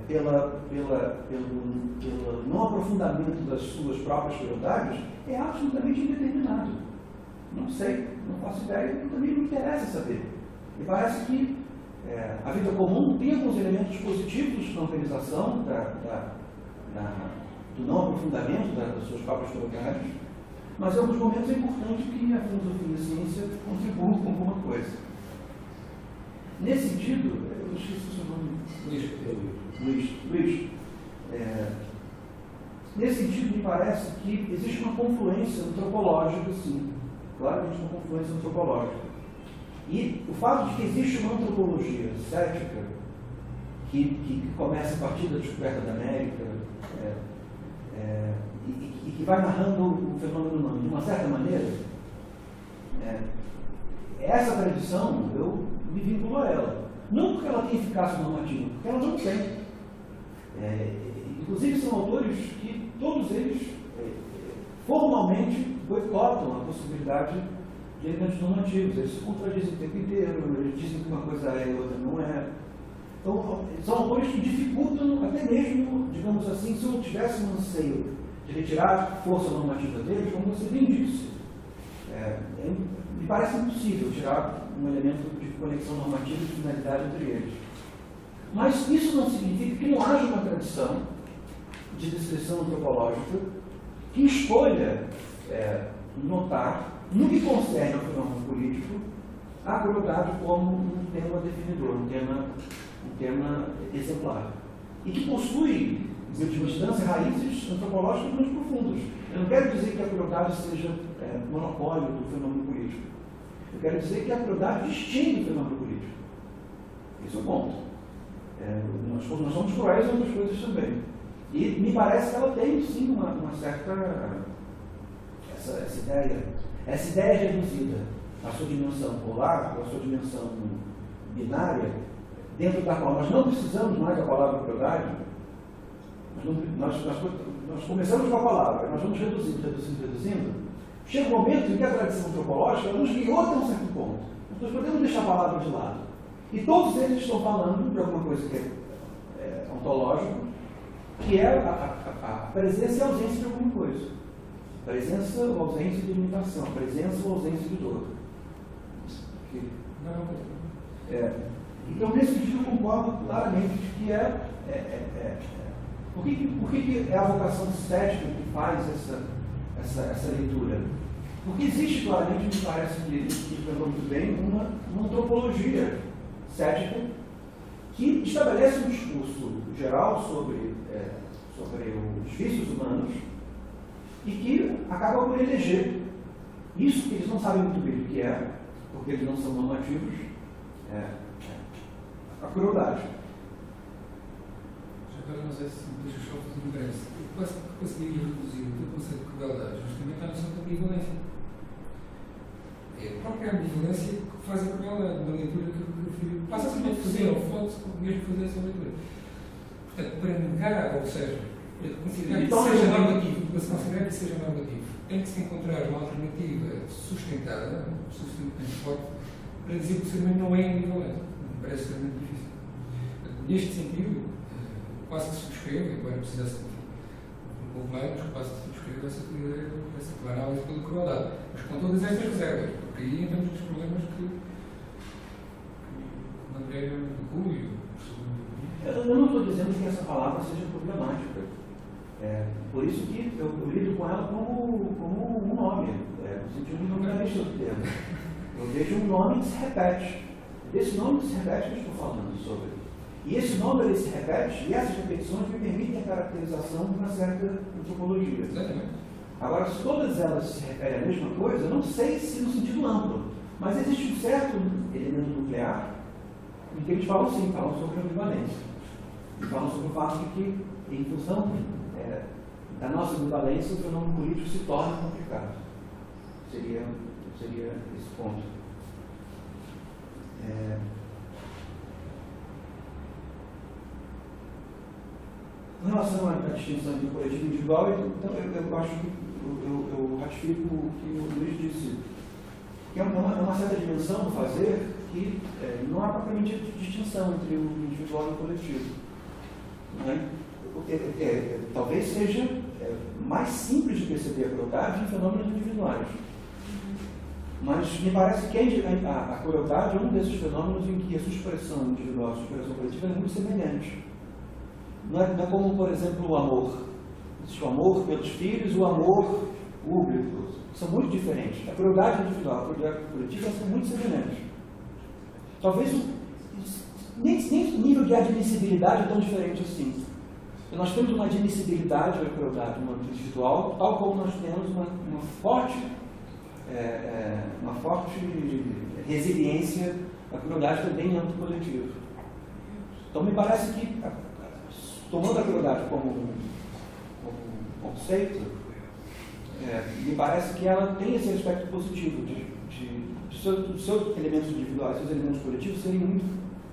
Speaker 2: pelo não aprofundamento das suas próprias prioridades é absolutamente indeterminado. Não sei, não faço ideia e também não interessa saber. Me parece que a vida comum tem alguns elementos positivos na organização do não aprofundamento das suas próprias prioridades, mas em alguns momentos é importante que a filosofia e a ciência contribuam com alguma coisa. Nesse sentido, eu esqueci o seu nome. Luiz. Nesse sentido, me parece que existe uma confluência antropológica, sim. Claro que existe uma confluência antropológica. E o fato de que existe uma antropologia cética que começa a partir da descoberta da América e que vai narrando o fenômeno humano de uma certa maneira, essa tradição eu me vinculo a ela. Não porque ela tem eficácia normativa, porque ela não tem. Inclusive são autores que todos eles formalmente boicotam a possibilidade de elementos normativos. Eles se contradizem o tempo inteiro, eles dizem que uma coisa é e outra não é. Então, são autores que dificultam, até mesmo, digamos assim, se eu tivesse um anseio de retirar a força normativa deles, como você bem disse, me parece impossível tirar um elemento de conexão normativa e de finalidade entre eles. Mas isso não significa que não haja uma tradição de descrição antropológica que escolha notar, no que concerne ao fenômeno político, a crueldade como um tema definidor, um tema exemplar. E que possui, em última instância, raízes antropológicas muito profundas. Eu não quero dizer que a crueldade seja monopólio do fenômeno político. Eu quero dizer que a crueldade distingue o fenômeno político. Esse é o ponto. Nós somos cruéis em outras coisas também. E me parece que ela tem, sim, uma certa... Essa ideia reduzida à sua dimensão polar, à sua dimensão binária, dentro da qual nós não precisamos mais da palavra crueldade. Nós começamos com a palavra, nós vamos reduzindo. Chega um momento em que a tradição antropológica nos guiou até um certo ponto. Nós podemos deixar a palavra de lado. E todos eles estão falando de alguma coisa que é ontológica, que é a presença e a ausência de alguma coisa. Presença ou ausência de limitação, presença ou ausência de dor. Então, nesse sentido, eu concordo claramente que por que é a vocação estética que faz essa leitura? Porque existe claramente, me parece que lembrou muito bem, uma antropologia cética que estabelece um discurso geral sobre os vícios humanos e que acaba por eleger isso que eles não sabem muito bem o que é, porque eles não são normativos, a crueldade.
Speaker 7: Agora não sei se me deixa só fazer diferença. Eu quase que conseguiria reduzir o teu conceito de crueldade justamente à noção de ambivalência. É a própria ambivalência que faz a crueldade, na leitura que eu referi. Passa a fazer ao foco mesmo fazer essa leitura. Portanto, para negar, ou seja, para considerar que seja normativo, para se considerar que seja normativo, tem que se encontrar uma alternativa sustentada, suficientemente forte, para dizer que o ser humano não é ambivalente. Me parece extremamente difícil. Neste sentido, quase que subscrevo, embora precisasse um pouco mais, mas quase que subscrevo essa tua análise pela crueldade. Mas com todas essas reservas, porque aí entramos nos problemas que o André Rui, o
Speaker 2: palavra seja problemática. Por isso que eu lido com ela como um nome, no sentido nominalista do termo. Eu vejo um nome que se repete. Esse nome que se repete que eu estou falando sobre. E esse nome ele se repete, e essas repetições me permitem a caracterização de uma certa antropologia. Agora, se todas elas se referem à mesma coisa, eu não sei se no sentido amplo, mas existe um certo elemento nuclear em que eles falam sim, falam sobre a ambivalência. E falam sobre o fato de que, em função da nossa ambivalência, o fenômeno político se torna complicado. Seria esse ponto. Em relação à distinção entre coletivo e individual, então, eu acho que eu ratifico o que o Luiz disse, que é uma certa dimensão do fazer que não há propriamente distinção entre o individual e o coletivo. Né? Talvez seja mais simples de perceber a crueldade em fenômenos individuais. Mas me parece que a crueldade é um desses fenômenos em que a sua expressão individual e a sua expressão coletiva é muito semelhante. Não é como, por exemplo, o amor. Existe o amor pelos filhos, o amor público. São muito diferentes. A crueldade individual e a crueldade coletiva são muito semelhantes. Talvez nem o nível de admissibilidade é tão diferente assim. Nós temos uma admissibilidade da crueldade no âmbito individual, tal como nós temos uma forte resiliência da crueldade também no âmbito coletivo. Então, me parece que, tomando a crueldade como um conceito, me parece que ela tem esse aspecto positivo de seus elementos individuais, seus elementos coletivos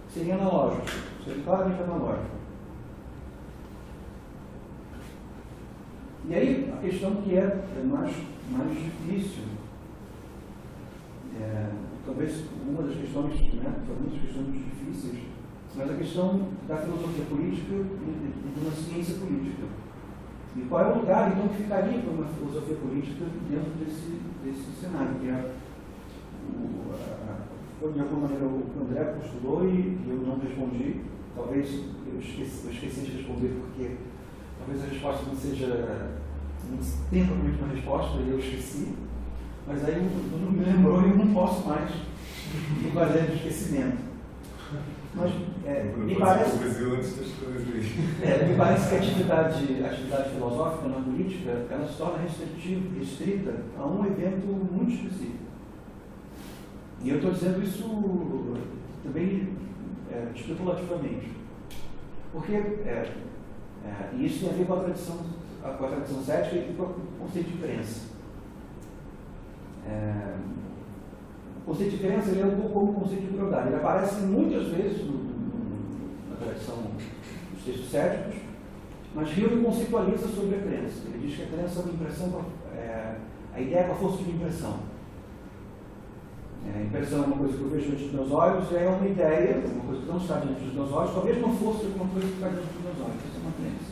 Speaker 2: seriam analógicos, seriam claramente analógicos. E aí, a questão que é mais difícil, talvez uma das questões, são muitas questões muito difíceis, mas a questão da filosofia política e de uma ciência política. E qual é o lugar, então, que ficaria para uma filosofia política dentro desse cenário, que foi de alguma maneira o que o André postulou e eu não respondi. Talvez eu esqueci de responder porque talvez a resposta não tenha propriamente uma resposta e eu esqueci, mas aí eu não me lembrou e eu não posso mais me fazer de esquecimento. Mas me parece que a atividade filosófica na política ela se torna restrita a um evento muito específico. E eu estou dizendo isso também especulativamente. Porque e isso tem a ver com a tradição cética e com o conceito de crença. O conceito de crença ele é um pouco como o conceito de crueldade. Ele aparece muitas vezes na tradição dos textos céticos, mas Hilde conceitualiza sobre a crença. Ele diz que a crença é uma impressão, a ideia com a força de impressão. A impressão é uma coisa que eu vejo diante dos meus olhos, é uma ideia, uma coisa que não está diante dos meus olhos, talvez não fosse uma coisa que está diante dos meus olhos. Isso é uma crença.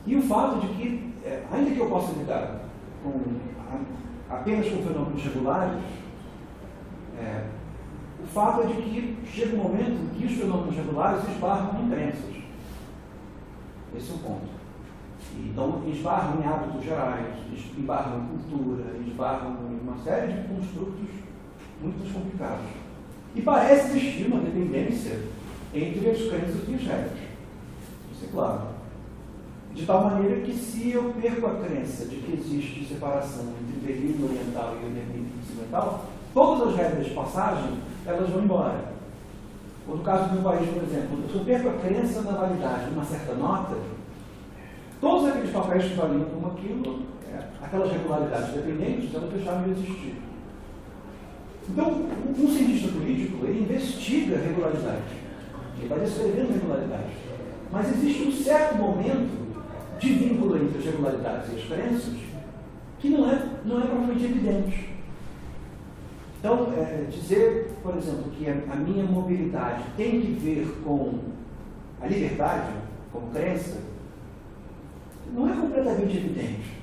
Speaker 2: E o fato de que, ainda que eu possa lidar apenas com fenômenos regulares, o fato é de que chega um momento em que os fenômenos regulares esbarram em crenças. Esse é o ponto. Então, esbarram em hábitos gerais, esbarram em cultura, esbarram em uma série de construtos muito mais complicados. E parece existir uma dependência entre as crenças e as regras. Isso é claro. De tal maneira que, se eu perco a crença de que existe separação entre o delírio oriental e o delírio ocidental, todas as regras de passagem, elas vão embora. Ou no caso do meu país, por exemplo, se eu perco a crença da validade de uma certa nota, todos aqueles papéis que valiam como aquilo, aquelas regularidades dependentes, elas deixaram de existir. Então, um cientista político, ele investiga regularidades. Ele vai descrevendo regularidades. Mas existe um certo momento de vínculo entre as regularidades e as crenças que não é propriamente evidente. Então, dizer, por exemplo, que a minha mobilidade tem que ver com a liberdade, como crença, não é completamente evidente.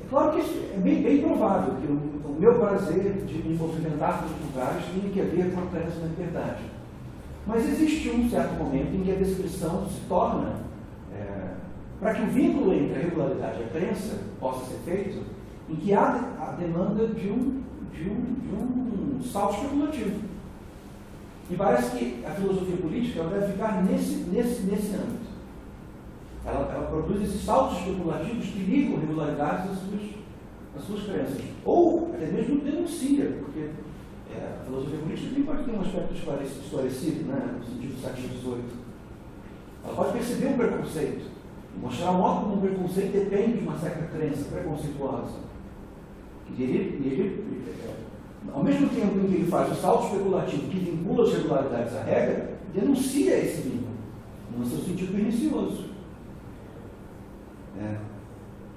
Speaker 2: É claro que isso é bem provável que o meu prazer de me movimentar nos lugares tenha que ver com a crença na liberdade. Mas existe um certo momento em que a descrição se torna, para que o vínculo entre a regularidade e a crença possa ser feito, em que há a demanda de um salto especulativo. E parece que a filosofia política ela deve ficar nesse âmbito. Ela produz esses saltos especulativos que ligam regularidades às suas crenças. Ou até mesmo denuncia, porque a filosofia política tem pode ter um aspecto esclarecido, né, no sentido do século XVIII. Ela pode perceber um preconceito, mostrar o modo como um preconceito depende de uma certa crença preconceituosa. E ele, ao mesmo tempo em que ele faz o salto especulativo que vincula as regularidades à regra, denuncia esse vínculo, no seu sentido pernicioso.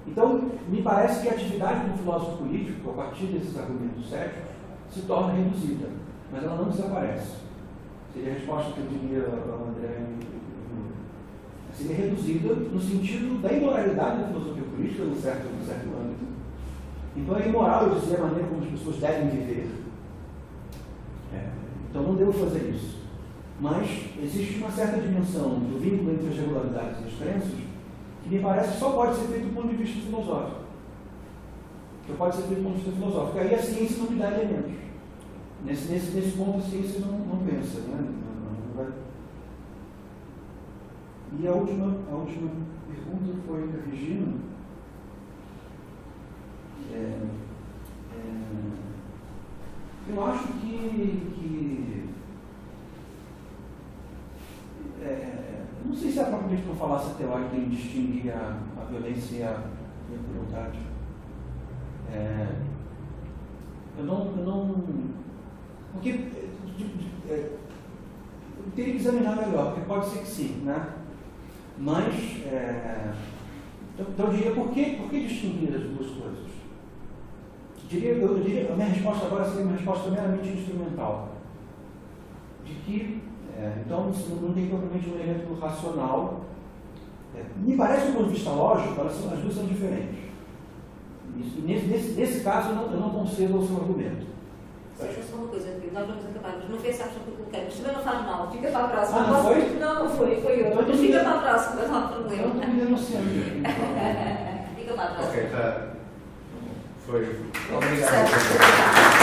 Speaker 2: Então, me parece que a atividade do filósofo político, a partir desses argumentos céticos, se torna reduzida, mas ela não desaparece. Seria a resposta que eu diria ao André. Seria reduzida no sentido da imoralidade da filosofia política, no certo âmbito. Então é imoral eu dizer a maneira como as pessoas devem viver. Então não devo fazer isso. Mas existe uma certa dimensão do vínculo entre as regularidades e as crenças que me parece que só pode ser feito do ponto de vista filosófico. Só pode ser feito do ponto de vista filosófico. Aí a ciência não me dá elementos. Nesse ponto a ciência não pensa. Né? Não vai... E a última pergunta foi da Regina. Eu acho que não sei se é propriamente uma falácia teórica em distinguir a violência e a crueldade. Eu não porque eu teria que examinar melhor, porque pode ser que sim, né? Mas então eu diria por que distinguir as duas coisas? Eu diria, a minha resposta agora seria uma resposta meramente instrumental. De que, então, não tem propriamente um elemento racional. Me parece que, do ponto de vista lógico, as duas são diferentes. Nesse caso, eu não concedo ao seu argumento.
Speaker 5: Seja só uma coisa, nós vamos acabar, mas não pensámos no que eu coloquei, mas também não faz mal, fica para a próxima.
Speaker 2: Não foi?
Speaker 5: Não foi eu. Mas fica para a próxima, não há problema.
Speaker 2: Eu estou me denunciando.
Speaker 5: Fica para a próxima.
Speaker 1: Ok, tá. Foi.
Speaker 5: Obrigado.